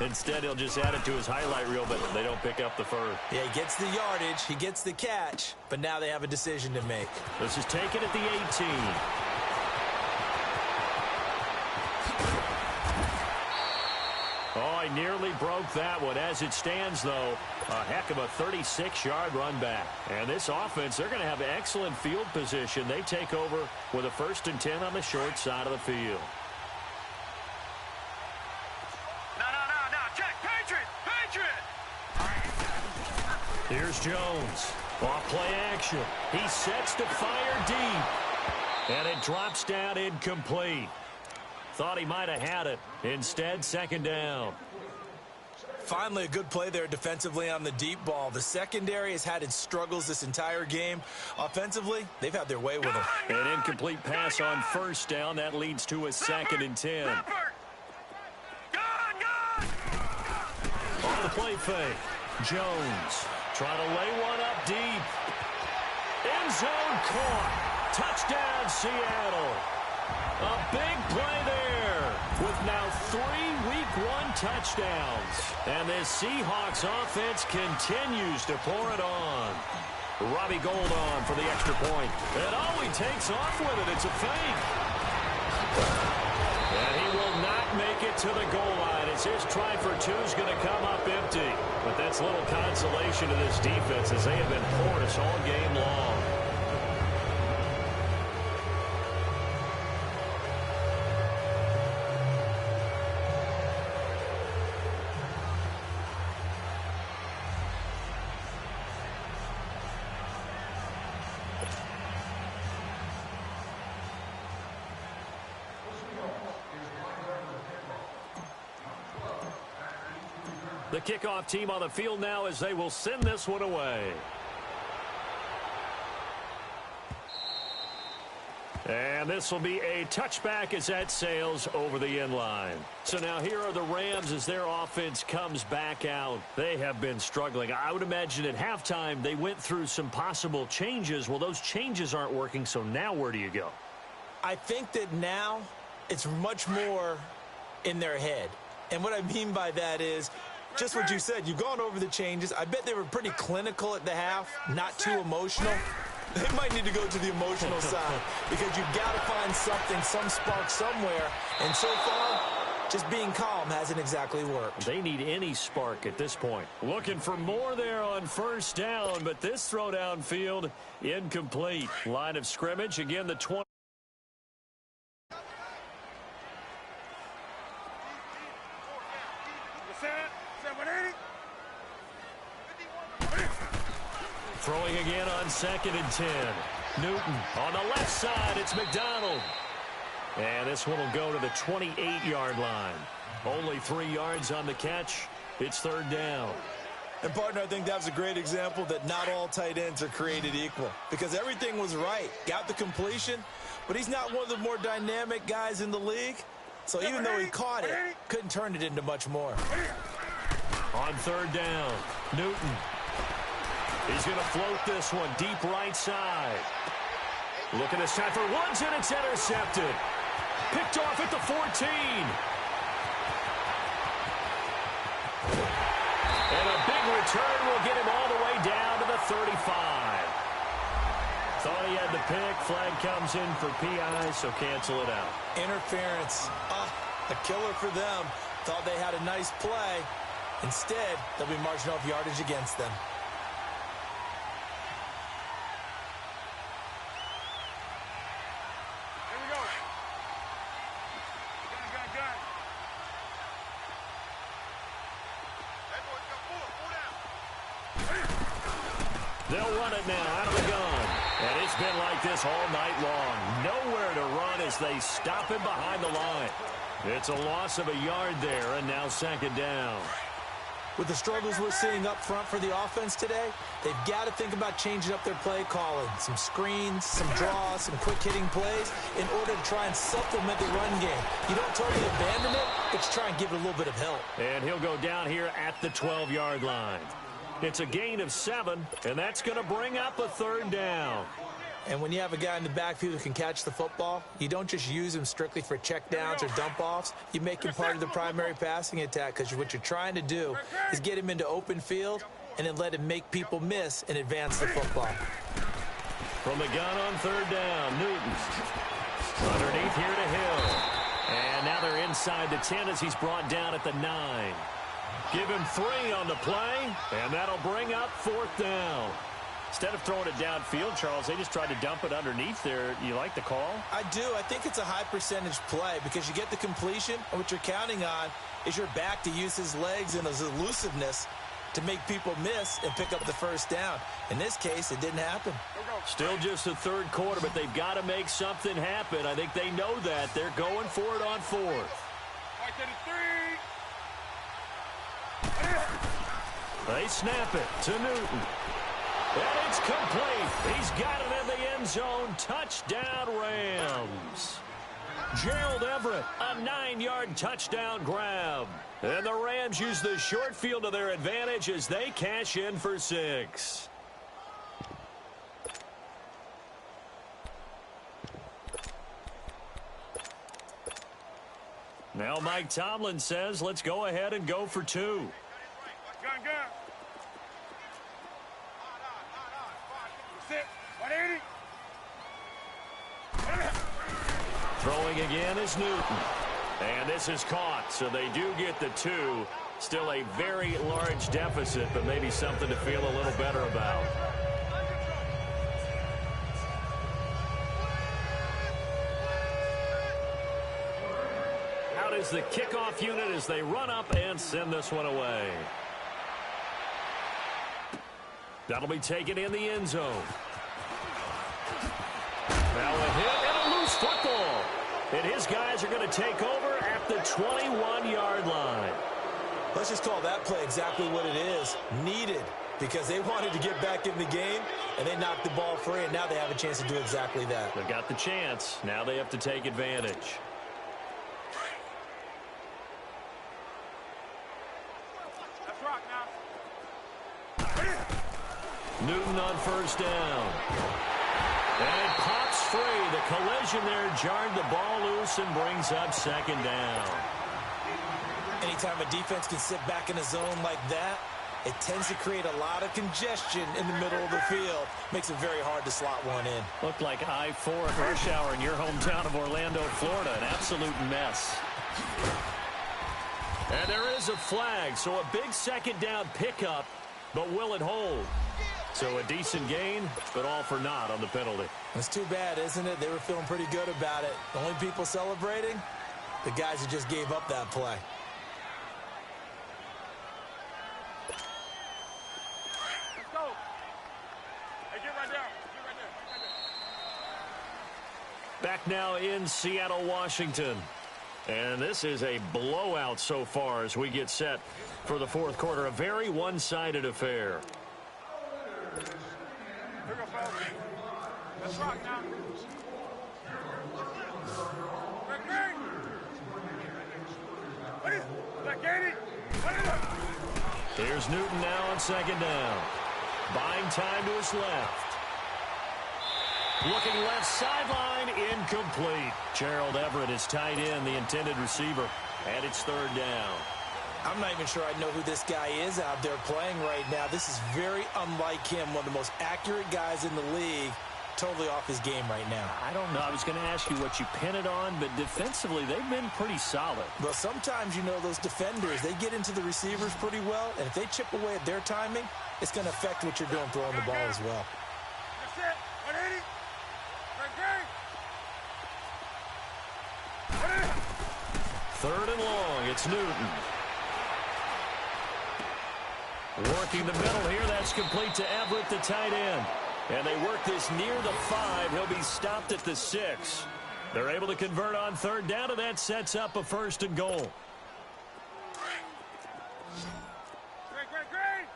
Instead, he'll just add it to his highlight reel, but they don't pick up the first. Yeah, he gets the yardage, he gets the catch, but now they have a decision to make. This is taken at the 18. Oh, he nearly broke that one. As it stands, though, a heck of a 36-yard run back. And this offense, they're going to have excellent field position. They take over with a 1st and 10 on the short side of the field. Here's Jones. Off play action. He sets to fire deep. And it drops down incomplete. Thought he might have had it. Instead, second down. Finally, a good play there defensively on the deep ball. The secondary has had its struggles this entire game. Offensively, they've had their way with them. An incomplete pass on first down. That leads to a 2nd and 10. On the play fake. Jones trying to lay one up deep. End zone caught. Touchdown, Seattle. A big play there with now 3 Week 1 touchdowns. And this Seahawks offense continues to pour it on. Robbie Gould on for the extra point. And oh, he takes off with it. It's a fake. And he will not make it to the goal line as his try for 2 is going to come up empty. But that's little consolation to this defense as they have been porous all game long. The kickoff team on the field now as they will send this one away. And this will be a touchback as that sails over the end line. So now here are the Rams as their offense comes back out. They have been struggling. I would imagine at halftime they went through some possible changes. Well, those changes aren't working, so now where do you go? I think that now it's much more in their head. And what I mean by that is just what you said. You've gone over the changes. I bet they were pretty clinical at the half, not too emotional. They might need to go to the emotional side because you've got to find something, some spark somewhere. And so far, just being calm hasn't exactly worked. They need any spark at this point. Looking for more there on first down, but this throw downfield incomplete. Line of scrimmage, again, the 20. Throwing again on 2nd and 10. Newton on the left side. It's McDonald. And this one will go to the 28-yard line. Only 3 yards on the catch. It's 3rd down. And, partner, I think that was a great example that not all tight ends are created equal because everything was right. Got the completion, but he's not one of the more dynamic guys in the league. So even though he caught it, couldn't turn it into much more. On 3rd down, Newton. He's going to float this one deep right side. Looking this time for Woods, and it's intercepted. Picked off at the 14. And a big return will get him all the way down to the 35. Thought he had the pick. Flag comes in for PI, so cancel it out. Interference. A killer for them. Thought they had a nice play. Instead, they'll be marching off yardage against them. They'll run it now out of the gun. And it's been like this all night long. Nowhere to run as they stop him behind the line. It's a loss of a yard there, and now 2nd down. With the struggles we're seeing up front for the offense today, they've got to think about changing up their play calling. Some screens, some draws, some quick-hitting plays in order to try and supplement the run game. You don't totally abandon it, but you try and give it a little bit of help. And he'll go down here at the 12-yard line. It's a gain of 7, and that's going to bring up a 3rd down. And when you have a guy in the backfield who can catch the football, you don't just use him strictly for checkdowns or dump-offs. You make him part of the primary passing attack because what you're trying to do is get him into open field and then let him make people miss and advance the football. From the gun on 3rd down, Newton. Underneath here to Hill. And now they're inside the 10 as he's brought down at the 9. Give him 3 on the play, and that'll bring up 4th down. Instead of throwing it downfield, Charles, they just tried to dump it underneath there. You like the call? I do. I think it's a high percentage play because you get the completion, and what you're counting on is your back to use his legs and his elusiveness to make people miss and pick up the 1st down. In this case, it didn't happen. Still just the 3rd quarter, but they've got to make something happen. I think they know that. They're going for it on 4th. They snap it to Newton. And it's complete. He's got it in the end zone. Touchdown, Rams. Gerald Everett, a 9-yard touchdown grab. And the Rams use the short field to their advantage as they cash in for 6. Now Mike Tomlin says, let's go ahead and go for 2. Gun. Sit. 180. Throwing again is Newton. And this is caught, so they do get the 2. Still a very large deficit, but maybe something to feel a little better about. Out is the kickoff unit as they run up and send this one away. That'll be taken in the end zone. Now a hit and a loose football. And his guys are going to take over at the 21-yard line. Let's just call that play exactly what it is. Needed, because they wanted to get back in the game, and they knocked the ball free, and now they have a chance to do exactly that. They've got the chance. Now they have to take advantage. Let's rock now. Newton on first down. And it pops free. The collision there jarred the ball loose and brings up second down. Anytime a defense can sit back in a zone like that, it tends to create a lot of congestion in the middle of the field. Makes it very hard to slot one in. Looked like I-4 at rush hour in your hometown of Orlando, Florida. An absolute mess. And there is a flag, so a big second down pickup, but will it hold? So a decent gain, but all for naught on the penalty. It's too bad, isn't it? They were feeling pretty good about it. The only people celebrating, the guys who just gave up that play. Let's go. Hey, get right there. Get right there. Right there. Back now in Seattle, Washington. And this is a blowout so far as we get set for the fourth quarter. A very one-sided affair. Here we go, fellas. Let's rock now. Greg, Greg. What is that, Katie? What is it? Here's Newton now on second down. Buying time to his left. Looking left sideline, incomplete. Gerald Everett is tied in, the intended receiver, and it's third down. I'm not even sure I know who this guy is out there playing right now. This is very unlike him, one of the most accurate guys in the league. Totally off his game right now. I don't know. I was going to ask you what you pin it on, but defensively, they've been pretty solid. But sometimes, you know, those defenders, they get into the receivers pretty well, and if they chip away at their timing, it's going to affect what you're doing throwing the ball as well. That's it. 180. Greg, Greg. What is it? Third and long. It's Newton. Working the middle here. That's complete to Everett, the tight end. And they work this near the 5. He'll be stopped at the 6. They're able to convert on third down, and that sets up a first and goal. Greg, Greg, Greg.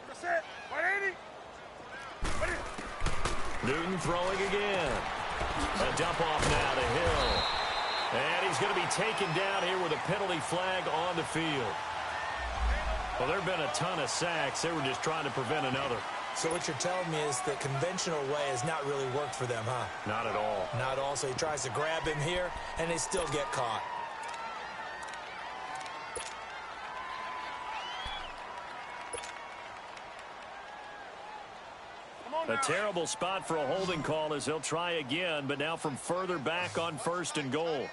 That's it. 180. What is it? Newton throwing again. A dump off now to Hill. And he's going to be taken down here with a penalty flag on the field. Well, there have been a ton of sacks. They were just trying to prevent another. So what you're telling me is the conventional way has not really worked for them, huh? Not at all. Not at all. So he tries to grab him here, and they still get caught. A terrible spot for a holding call as they'll try again, but now from further back on first and goal.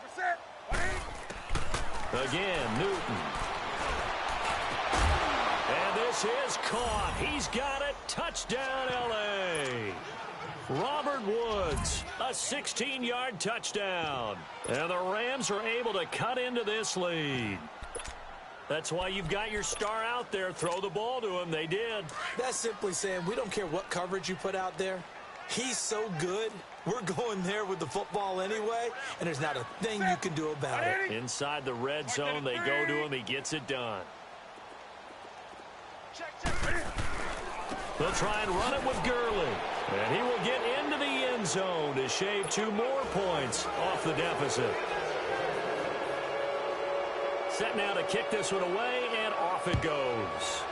That's it. 180. Again, Newton. And this is caught. He's got it. Touchdown, L.A. Robert Woods, a 16-yard touchdown. And the Rams are able to cut into this lead. That's why you've got your star out there. Throw the ball to him. They did. That's simply saying we don't care what coverage you put out there. He's so good. We're going there with the football anyway, and there's not a thing you can do about it. Inside the red zone, they go to him. He gets it done. They'll try and run it with Gurley. And he will get into the end zone to shave 2 more points off the deficit. Set now to kick this one away, and off it goes.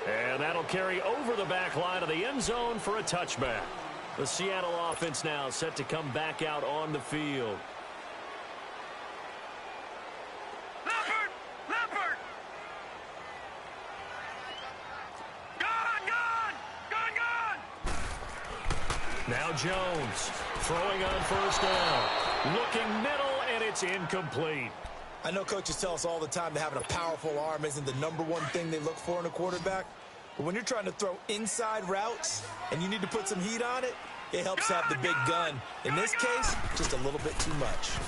And that'll carry over the back line of the end zone for a touchback. The Seattle offense now set to come back out on the field. Leopard! Leopard! Gone! Gone! Gone! Gone! Now Jones throwing on first down. Looking middle, and it's incomplete. I know coaches tell us all the time that having a powerful arm isn't the #1 thing they look for in a quarterback. But when you're trying to throw inside routes and you need to put some heat on it, it helps have the big gun. In this case, just a little bit too much.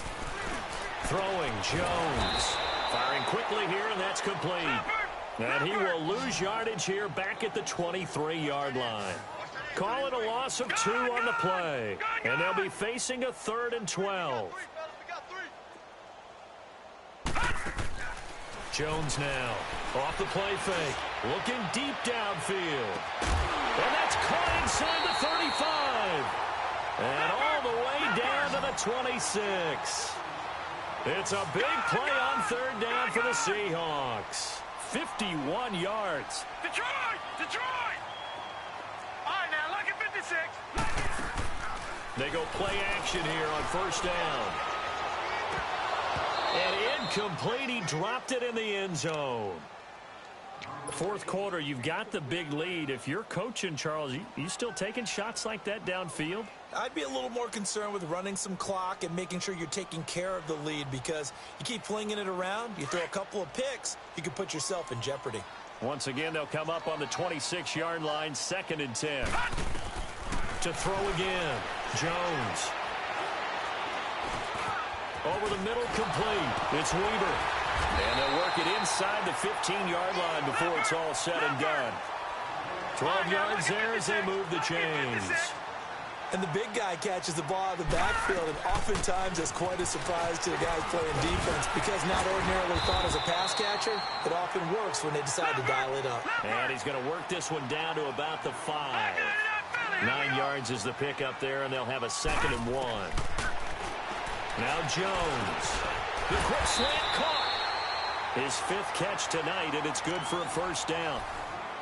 Throwing Jones. Firing quickly here, and that's complete. And he will lose yardage here back at the 23-yard line. Call it a loss of 2 on the play. And they'll be facing a 3rd and 12. Jones now off the play fake. Looking deep downfield. And that's caught inside the 35. And all the way down to the 26. It's a big play on 3rd down for the Seahawks. 51 yards. Detroit! Detroit! All right, now, look at 56. They go play action here on 1st down. And incomplete. He dropped it in the end zone. 4th quarter, you've got the big lead. If you're coaching, Charles, you still taking shots like that downfield? I'd be a little more concerned with running some clock and making sure you're taking care of the lead, because you keep flinging it around, you throw a couple of picks, you can put yourself in jeopardy. Once again, they'll come up on the 26-yard line, 2nd and 10. To throw again, Jones. Over the middle, complete. It's Weaver. And they'll work it inside the 15-yard line before it's all said and done. 12 yards there as they move the chains. And the big guy catches the ball out of the backfield, and oftentimes it's quite a surprise to the guys playing defense, because not ordinarily thought as a pass catcher, it often works when they decide to dial it up. And he's going to work this one down to about the 5. 9 yards is the pickup there, and they'll have a 2nd and 1. Now Jones. The quick slant caught. His 5th catch tonight, and it's good for a 1st down.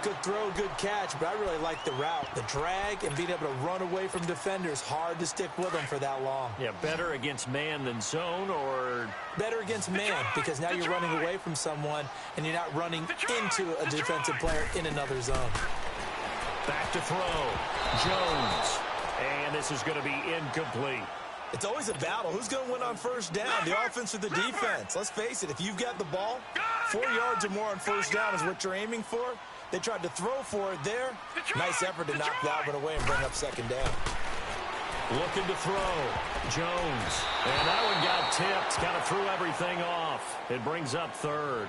Good throw, good catch, but I really like the route. The drag and being able to run away from defenders. Hard to stick with them for that long. Yeah, better against man than zone, or? Better against man, because now you're running away from someone and you're not running into a defensive player in another zone. Back to throw. Jones. And this is going to be incomplete. It's always a battle. Who's going to win on 1st down, the offense or the defense? Let's face it, if you've got the ball, 4 yards or more on 1st down is what you're aiming for. They tried to throw for it there. Nice effort to knock that one away and bring up 2nd down. Looking to throw. Jones. And that one got tipped. Kind of threw everything off. It brings up 3rd.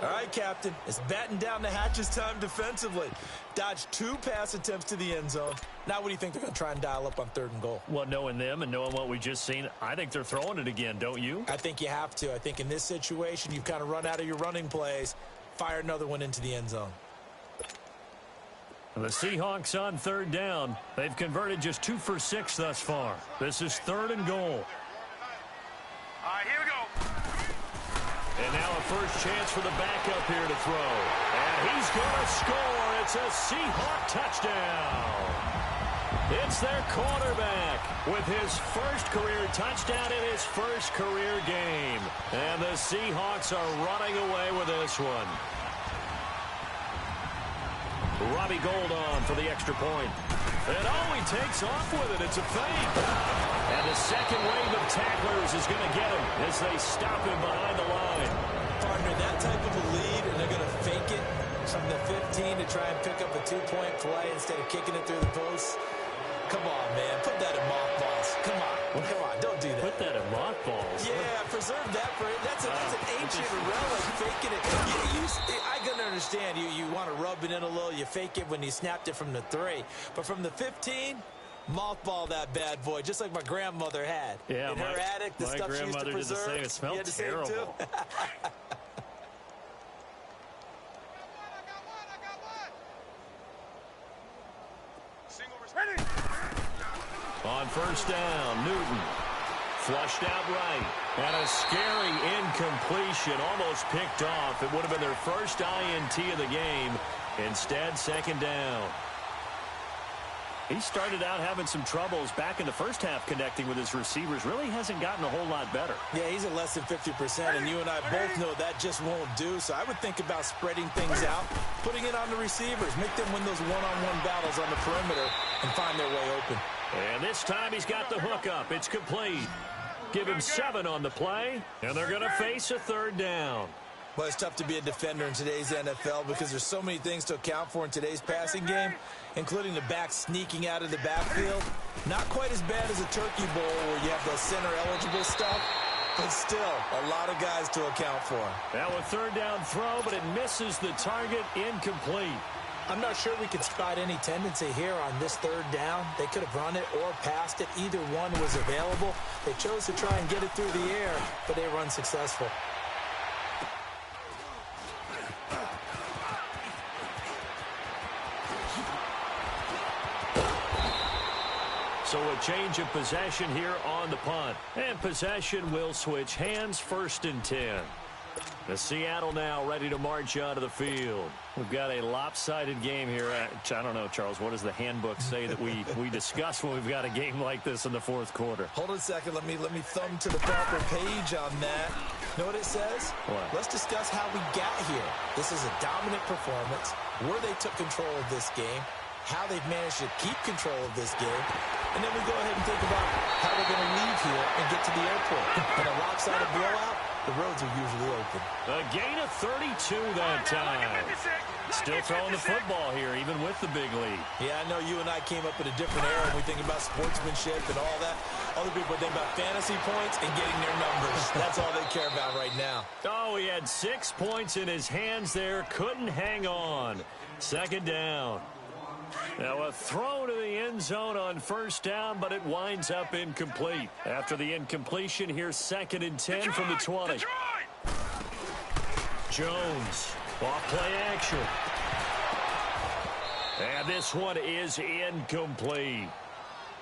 All right, Captain. It's batten down the hatches time defensively. Dodged 2 pass attempts to the end zone. Now what do you think they're going to try and dial up on 3rd and goal? Well, knowing them and knowing what we just seen, I think they're throwing it again, don't you? I think you have to. I think in this situation, you've kind of run out of your running plays. Fire another one into the end zone. The Seahawks on 3rd down. They've converted just 2 for 6 thus far. This is 3rd and goal. All right, here we go. And now a first chance for the backup here to throw. And he's going to score. It's a Seahawk touchdown. It's their quarterback with his first career touchdown in his first career game. And the Seahawks are running away with this one. Robbie Gould on for the extra point. And oh, he takes off with it. It's a fake. And the second wave of tacklers is going to get him as they stop him behind the line. Partner, that type of a lead, and they're going to fake it from the 15 to try and pick up a 2-point play instead of kicking it through the post. Come on, man. Put that in mothballs. Come on. Come on. Don't do that. Put that in mothballs. Yeah, preserve that for it. That's an ancient relic, faking it. I can understand you want to rub it in a little. You fake it when you snapped it from the 3. But from the 15, mothball that bad boy, just like my grandmother had. Yeah, in her attic, the stuff she used to preserve. Did the same. It smelled terrible. On 1st down, Newton flushed out right. And a scary incompletion, almost picked off. It would have been their first INT of the game. Instead, 2nd down. He started out having some troubles back in the first half connecting with his receivers. Really hasn't gotten a whole lot better. Yeah, he's at less than 50%, and you and I both know that just won't do. So I would think about spreading things out, putting it on the receivers, make them win those one-on-one battles on the perimeter and find their way open. And this time he's got the hook up. It's complete. Give him 7 on the play, and they're going to face a 3rd down. Well, it's tough to be a defender in today's NFL because there's so many things to account for in today's passing game, including the back sneaking out of the backfield. Not quite as bad as a turkey bowl where you have the center-eligible stuff, but still a lot of guys to account for. Now a 3rd down throw, but it misses the target, incomplete. I'm not sure we could spot any tendency here on this third down. They could have run it or passed it. Either one was available. They chose to try and get it through the air, but they were unsuccessful. So a change of possession here on the punt. And possession will switch hands, 1st and 10. The Seattle now ready to march out of the field. We've got a lopsided game here. I don't know, Charles, what does the handbook say that we discuss when we've got a game like this in the 4th quarter? Hold on a second. Let me thumb to the proper page on that. Know what it says? What? Let's discuss how we got here. This is a dominant performance, where they took control of this game, how they've managed to keep control of this game, and then we go ahead and think about how they're going to leave here and get to the airport. In a lopsided blowout, the roads are usually open. A gain of 32 that time. Still throwing the football here, even with the big lead. Yeah, I know you and I came up in a different era when we think about sportsmanship and all that. Other people think about fantasy points and getting their numbers. That's all they care about right now. Oh, he had 6 points in his hands there. Couldn't hang on. 2nd down. Now a throw to the end zone on 1st down, but it winds up incomplete. After the incompletion, here's 2nd and 10 from the 20. Jones, off play action. And this one is incomplete.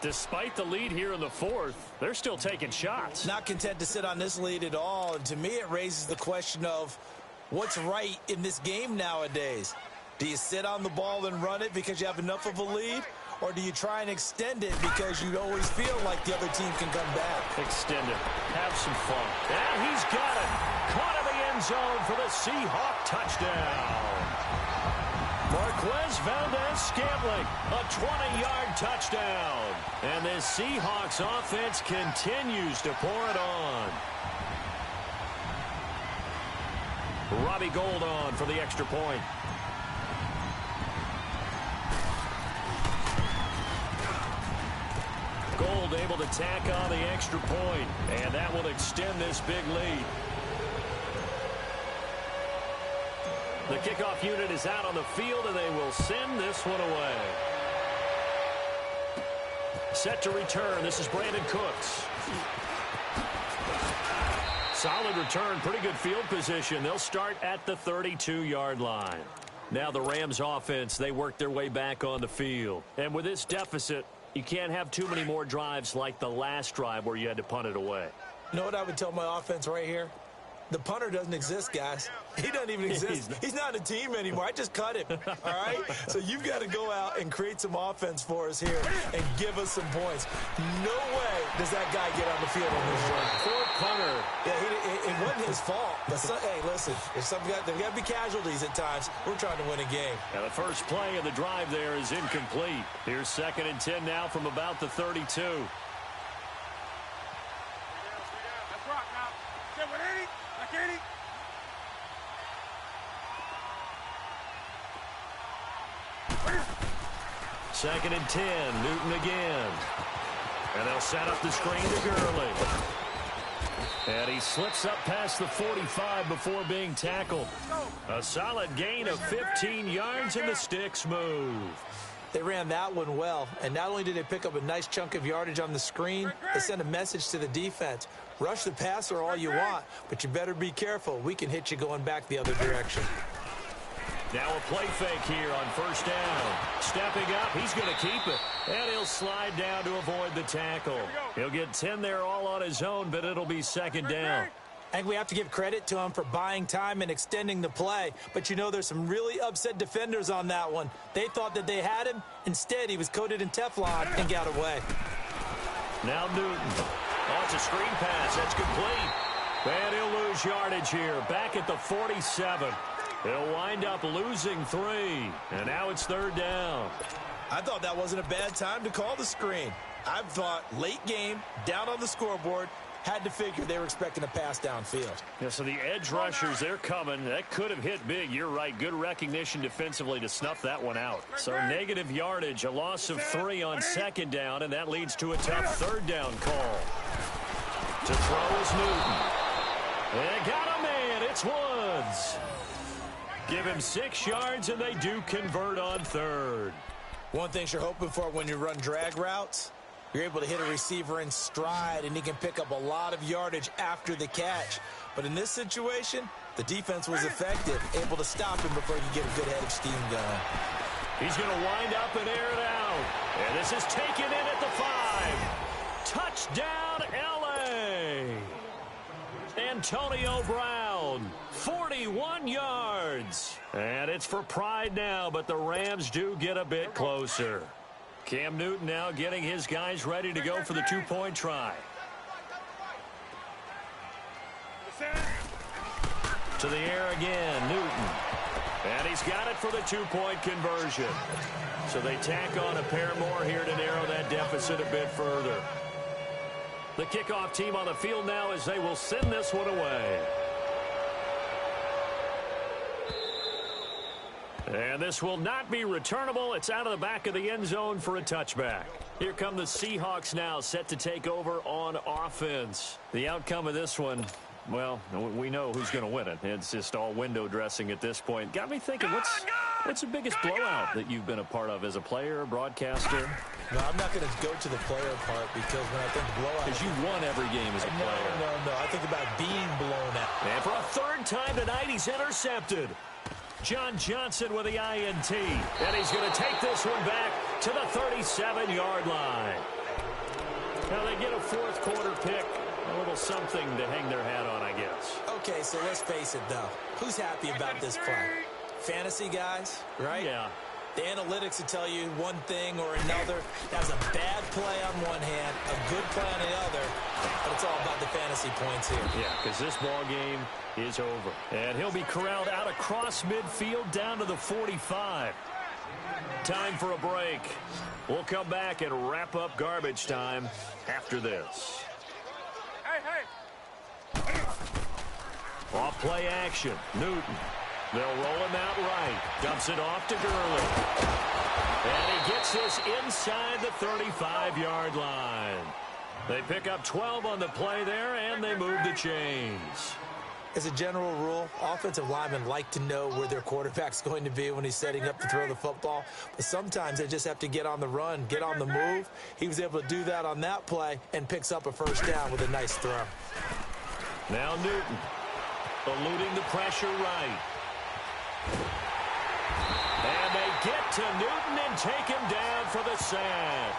Despite the lead here in the 4th, they're still taking shots. Not content to sit on this lead at all, and to me it raises the question of what's right in this game nowadays. Do you sit on the ball and run it because you have enough of a lead? Or do you try and extend it because you always feel like the other team can come back? Extend it. Have some fun. And he's got it. Caught in the end zone for the Seahawk touchdown. Marquez Valdez-Scantling, a 20-yard touchdown. And this Seahawks offense continues to pour it on. Robbie Gould on for the extra point. Gould able to tack on the extra point, and that will extend this big lead. The kickoff unit is out on the field, and they will send this one away. Set to return. This is Brandon Cooks. Solid return, pretty good field position. They'll start at the 32-yard line. Now the Rams offense, they work their way back on the field. And with this deficit, you can't have too many more drives like the last drive where you had to punt it away. You know what I would tell my offense right here? The punter doesn't exist, guys. He doesn't even exist. He's not a team anymore. I just cut him, all right? So you've got to go out and create some offense for us here and give us some points. No way does that guy get on the field on this drive. Poor punter. Yeah, it wasn't his fault. But hey, listen, if there's got to be casualties at times. We're trying to win a game. Now the first play of the drive there is incomplete. Here's 2nd and 10 now from about the 32. Second and 10, Newton again. And they'll set up the screen to Gurley. And he slips up past the 45 before being tackled. A solid gain of 15 yards, and the sticks move. They ran that one well, and not only did they pick up a nice chunk of yardage on the screen, they sent a message to the defense. Rush the passer all you want, but you better be careful. We can hit you going back the other direction. Now a play fake here on 1st down. Stepping up, he's going to keep it. And he'll slide down to avoid the tackle. He'll get 10 there all on his own, but it'll be 2nd down. I think we have to give credit to him for buying time and extending the play. But you know, there's some really upset defenders on that one. They thought that they had him. Instead, he was coated in Teflon and got away. Now Newton. Oh, it's a screen pass. That's complete. And he'll lose yardage here. Back at the 47. He'll wind up losing 3. And now it's 3rd down. I thought that wasn't a bad time to call the screen. I thought late game, down on the scoreboard, had to figure they were expecting a pass downfield. Yeah, so the edge rushers, they're coming. That could have hit big. You're right. Good recognition defensively to snuff that one out. So negative yardage, a loss of 3 on 2nd down, and that leads to a tough 3rd down call. To throw is Newton. They got a man. It's Woods. Give him 6 yards, and they do convert on 3rd. One thing you're hoping for when you run drag routes, you're able to hit a receiver in stride, and he can pick up a lot of yardage after the catch. But in this situation, the defense was effective, able to stop him before he could get a good head of steam going. He's going to wind up and air it out. And this is taken in at the 5. Touchdown, L.A. Antonio Brown, 41 yards. And it's for pride now, but the Rams do get a bit closer. Cam Newton now getting his guys ready to go for the 2-point try. To the air again, Newton. And he's got it for the 2-point conversion. So they tack on a pair more here to narrow that deficit a bit further. The kickoff team on the field now as they will send this one away. And this will not be returnable. It's out of the back of the end zone for a touchback. Here come the Seahawks now, set to take over on offense. The outcome of this one, well, we know who's going to win it. It's just all window dressing at this point. Got me thinking, what's the biggest blowout that you've been a part of as a player, broadcaster? No, I'm not going to go to the player part because when I think blowout... Because you won every game as a player. No. I think about being blown out. And for a 3rd time tonight, he's intercepted. John Johnson with the INT. And he's going to take this one back to the 37-yard line. Now they get a 4th quarter pick. A little something to hang their hat on, I guess. Okay, so let's face it, though. Who's happy about this play? Fantasy guys, right? Yeah. The analytics will tell you one thing or another. That's a bad play on one hand, a good play on the other, but it's all about the fantasy points here. Yeah, because this ball game is over. And he'll be corralled out across midfield down to the 45. Time for a break. We'll come back and wrap up garbage time after this. Off play action. Newton. They'll roll him out right. Dumps it off to Gurley. And he gets this inside the 35-yard line. They pick up 12 on the play there, and they move the chains. As a general rule, offensive linemen like to know where their quarterback's going to be when he's setting up to throw the football. But sometimes they just have to get on the run, get on the move. He was able to do that on that play and picks up a 1st down with a nice throw. Now Newton, eluding the pressure right. And they get to Newton and take him down for the sack.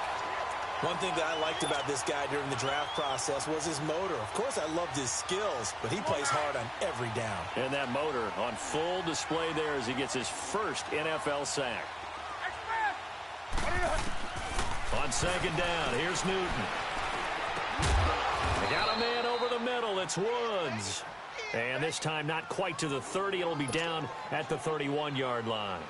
One thing that I liked about this guy during the draft process was his motor. Of course, I loved his skills, but he plays hard on every down. And that motor on full display there as he gets his 1st NFL sack. On 2nd down, here's Newton. They got a man over the middle. It's Woods. And this time not quite to the 30. It'll be down at the 31-yard line.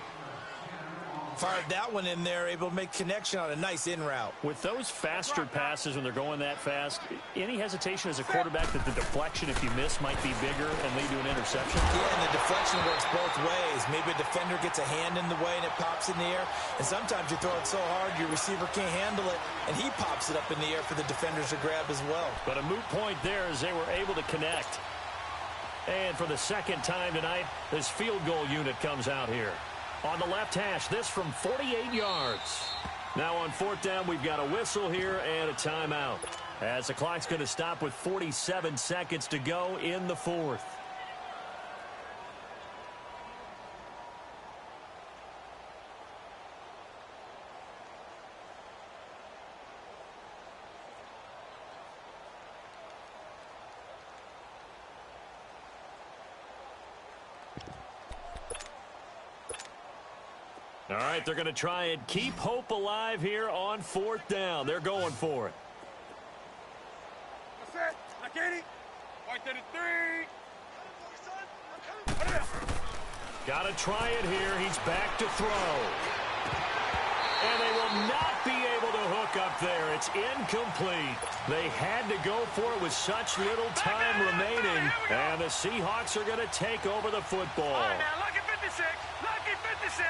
Fired that one in there, able to make connection on a nice in route. With those faster passes when they're going that fast, any hesitation as a quarterback that the deflection, if you miss, might be bigger and lead to an interception? Yeah, and the deflection works both ways. Maybe a defender gets a hand in the way and it pops in the air. And sometimes you throw it so hard your receiver can't handle it, and he pops it up in the air for the defenders to grab as well. But a moot point there as they were able to connect. And for the 2nd time tonight, this field goal unit comes out here. On the left hash, this from 48 yards. Now on 4th down, we've got a whistle here and a timeout. As the clock's going to stop with 47 seconds to go in the 4th. All right, they're going to try and keep hope alive here on 4th down. They're going for it. That's it. I get it. Right to the 3. Got to try it here. He's back to throw. And they will not be able to hook up there. It's incomplete. They had to go for it with such little time remaining. And the Seahawks are going to take over the football. All right, now, lucky 56. Lucky 56.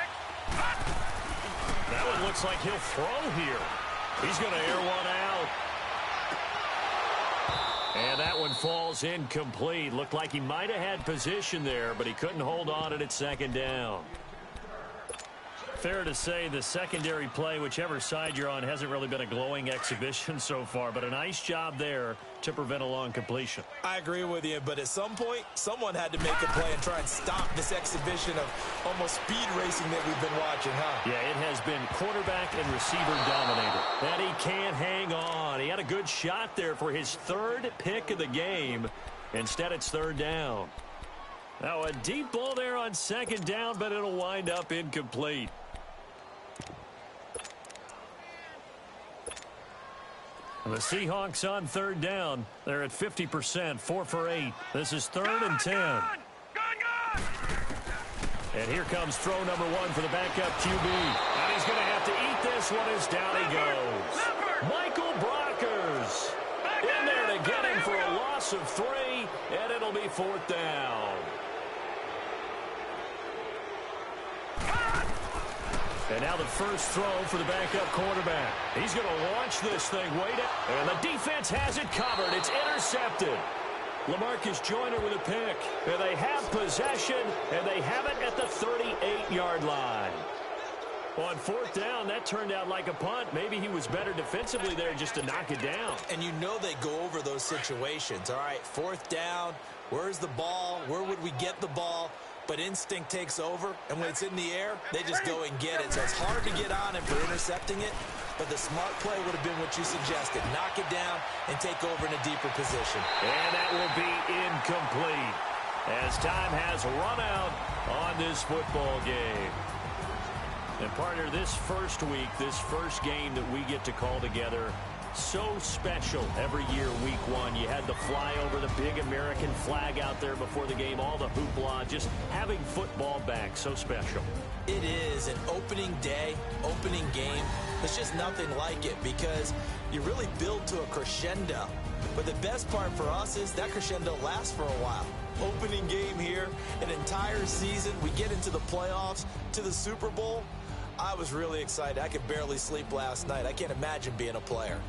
That one looks like he'll throw here. He's going to air one out. And that one falls incomplete. Looked like he might have had position there, but he couldn't hold on at second down. Fair to say the secondary play, whichever side you're on, hasn't really been a glowing exhibition so far, but a nice job there to prevent a long completion. I agree with you, but at some point, someone had to make a play and try and stop this exhibition of almost speed racing that we've been watching, huh? Yeah, it has been quarterback and receiver dominated. And he can't hang on. He had a good shot there for his third pick of the game. Instead, it's third down. Now, a deep ball there on second down, but it'll wind up incomplete. The Seahawks on third down. They're at 50%, 4 for 8. This is third and 10. And here comes throw number 1 for the backup QB. And he's going to have to eat this one as down he goes. Michael Brockers in there to get him for a loss of 3, and it'll be fourth down. And now the first throw for the backup quarterback. He's going to launch this thing way down. And the defense has it covered. It's intercepted. LaMarcus Joyner with a pick. And they have possession, and they have it at the 38-yard line. On fourth down, that turned out like a punt. Maybe he was better defensively there just to knock it down. And you know they go over those situations. All right, fourth down. Where's the ball? Where would we get the ball? But instinct takes over, and when it's in the air, they just go and get it. So it's hard to get on him for intercepting it, but the smart play would have been what you suggested. Knock it down and take over in a deeper position. And that will be incomplete as time has run out on this football game. And partner, this first week, this first game that we get to call together, so special every year, week 1. You had the flyover, the big American flag out there before the game, all the hoopla, just having football back, so special. It is an opening day, opening game. There's just nothing like it because you really build to a crescendo. But the best part for us is that crescendo lasts for a while. Opening game here, an entire season. We get into the playoffs, to the Super Bowl. I was really excited. I could barely sleep last night. I can't imagine being a player.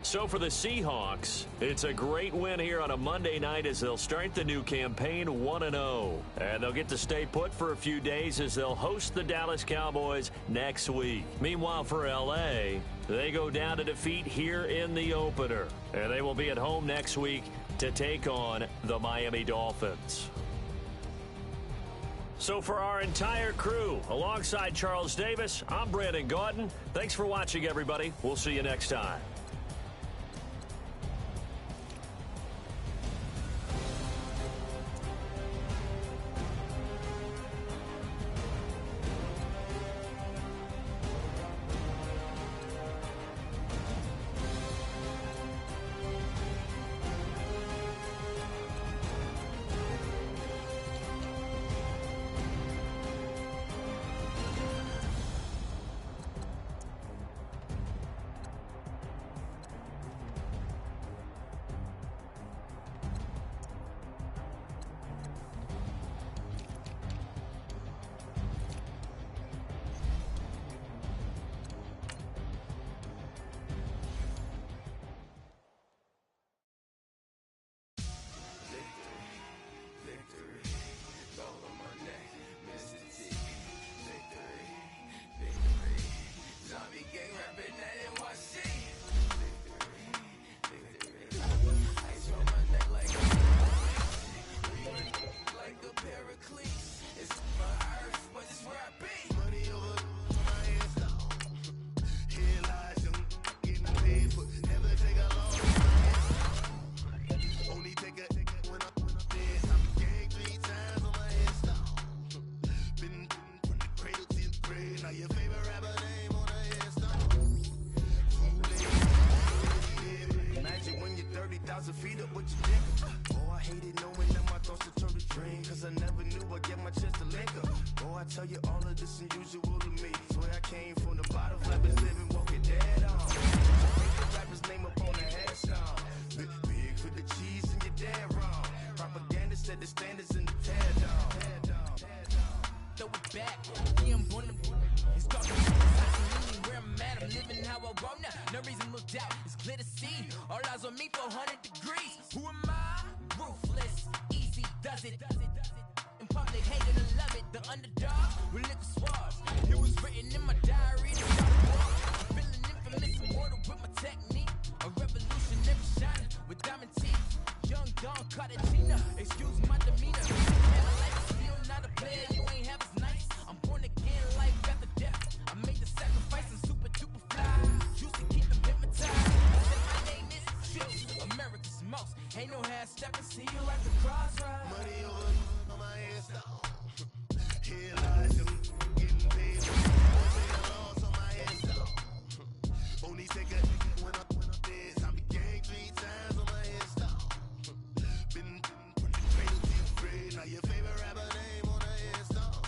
So for the Seahawks, it's a great win here on a Monday night as they'll start the new campaign 1-0. And they'll get to stay put for a few days as they'll host the Dallas Cowboys next week. Meanwhile, for L.A., they go down to defeat here in the opener. And they will be at home next week to take on the Miami Dolphins. So for our entire crew, alongside Charles Davis, I'm Brandon Gaudin. Thanks for watching, everybody. We'll see you next time. tell you all of this unusual to me. Swear I came from the bottom, flappers living, walking dead on. The rapper's name up on the headstone. Big for the cheese and you're dead wrong. Propaganda set the standards in the tear down. Throw it back, yeah, I'm born to. It's talking where I'm at, I'm living how I roll now. No reasonable doubt, it's clear to see. All eyes on me, 400 degrees. Who am I? Ruthless, easy, does it. In public, hate it or love it. The underdog with liquor swabs. It was written in my diary. To start a war. I'm feeling infamous, immortal with my technique. A revolutionary shining with diamond teeth. Young Don Cartagena, excuse my demeanor. Man, I like to feel not a player, you ain't half as nice. I'm born again, life after death. I made the sacrifice and super duper fly. Used to keep them hypnotized. I said my name is Chips, America's most. Ain't no half stepping, see you at the crossroads. Money over on my headstone. Here lies them getting paid. Take a loss on my headstone. Only take a when I'm dead. I be gang 3 times on my headstone. Been from the cradle to the grave. Now your favorite rapper name on the headstone.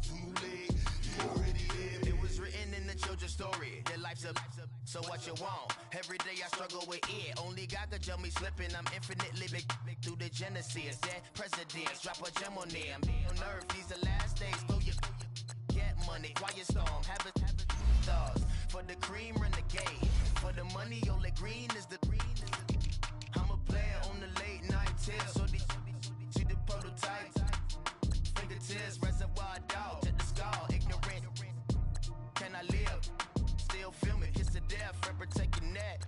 Too late, you already lived. It was written in the children's story. Their life's up, so what you want? Every day I struggle with it. Only God could jump me slipping. I'm infinitely big through the genesis. Dead presidents, drop a gem on them. On earth, these the last days. Throw your get money, quiet storm. Have it stars for the cream renegade. For the money, only green is the green. I'm a player on the late night tips. So the see the prototype. Fingertips, reservoir dog. Check the skull, ignorant. Can I live? Still film it, kiss to death, friend protect your neck.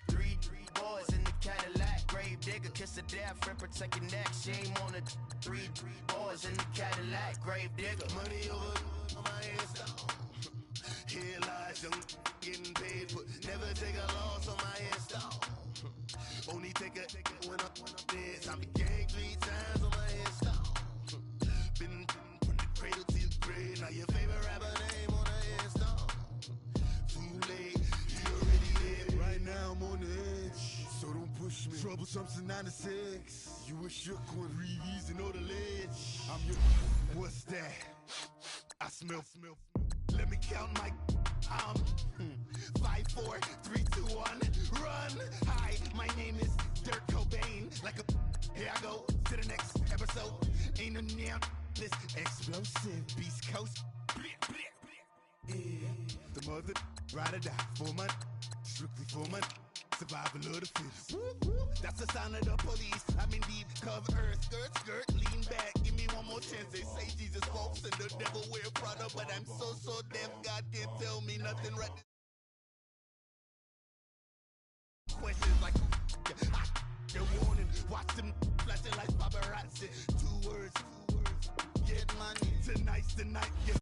3 boys in the Cadillac, grave digger, kiss to death, friend protect your neck. Shame on the 3 boys in the Cadillac, grave digger. Money over on my headstone. Here lies young, getting paid, but never take a loss on my headstone. Only take a when I'm dead. I be gang 3 times on my headstone. Been from the cradle to the grave. Now your favorite rapper name on the headstone. Too late, you already lived. Right now I'm on the edge, so don't push me. Troublesome since 96. You a shook one, Reeves and know the ledge. I'm your. What's that? I smell. Let me count my. 5, 4, 3, 2, 1, run. Hi, my name is Dirk Cobain. Like a. Here I go to the next episode. Ain't a damn this explosive Beast Coast. Yeah. The mother ride or die for money, strictly for money. Survival of the fittest. That's the sign of the police. I'm indeed cover earth, skirt, lean back. Give me one more chance. They say Jesus walks and the devil wear Prada, but I'm so deaf. God can't tell me nothing right. Questions like they're warning. Watch them flashing like paparazzi. 2 words. Get money. Tonight's the night. Yeah.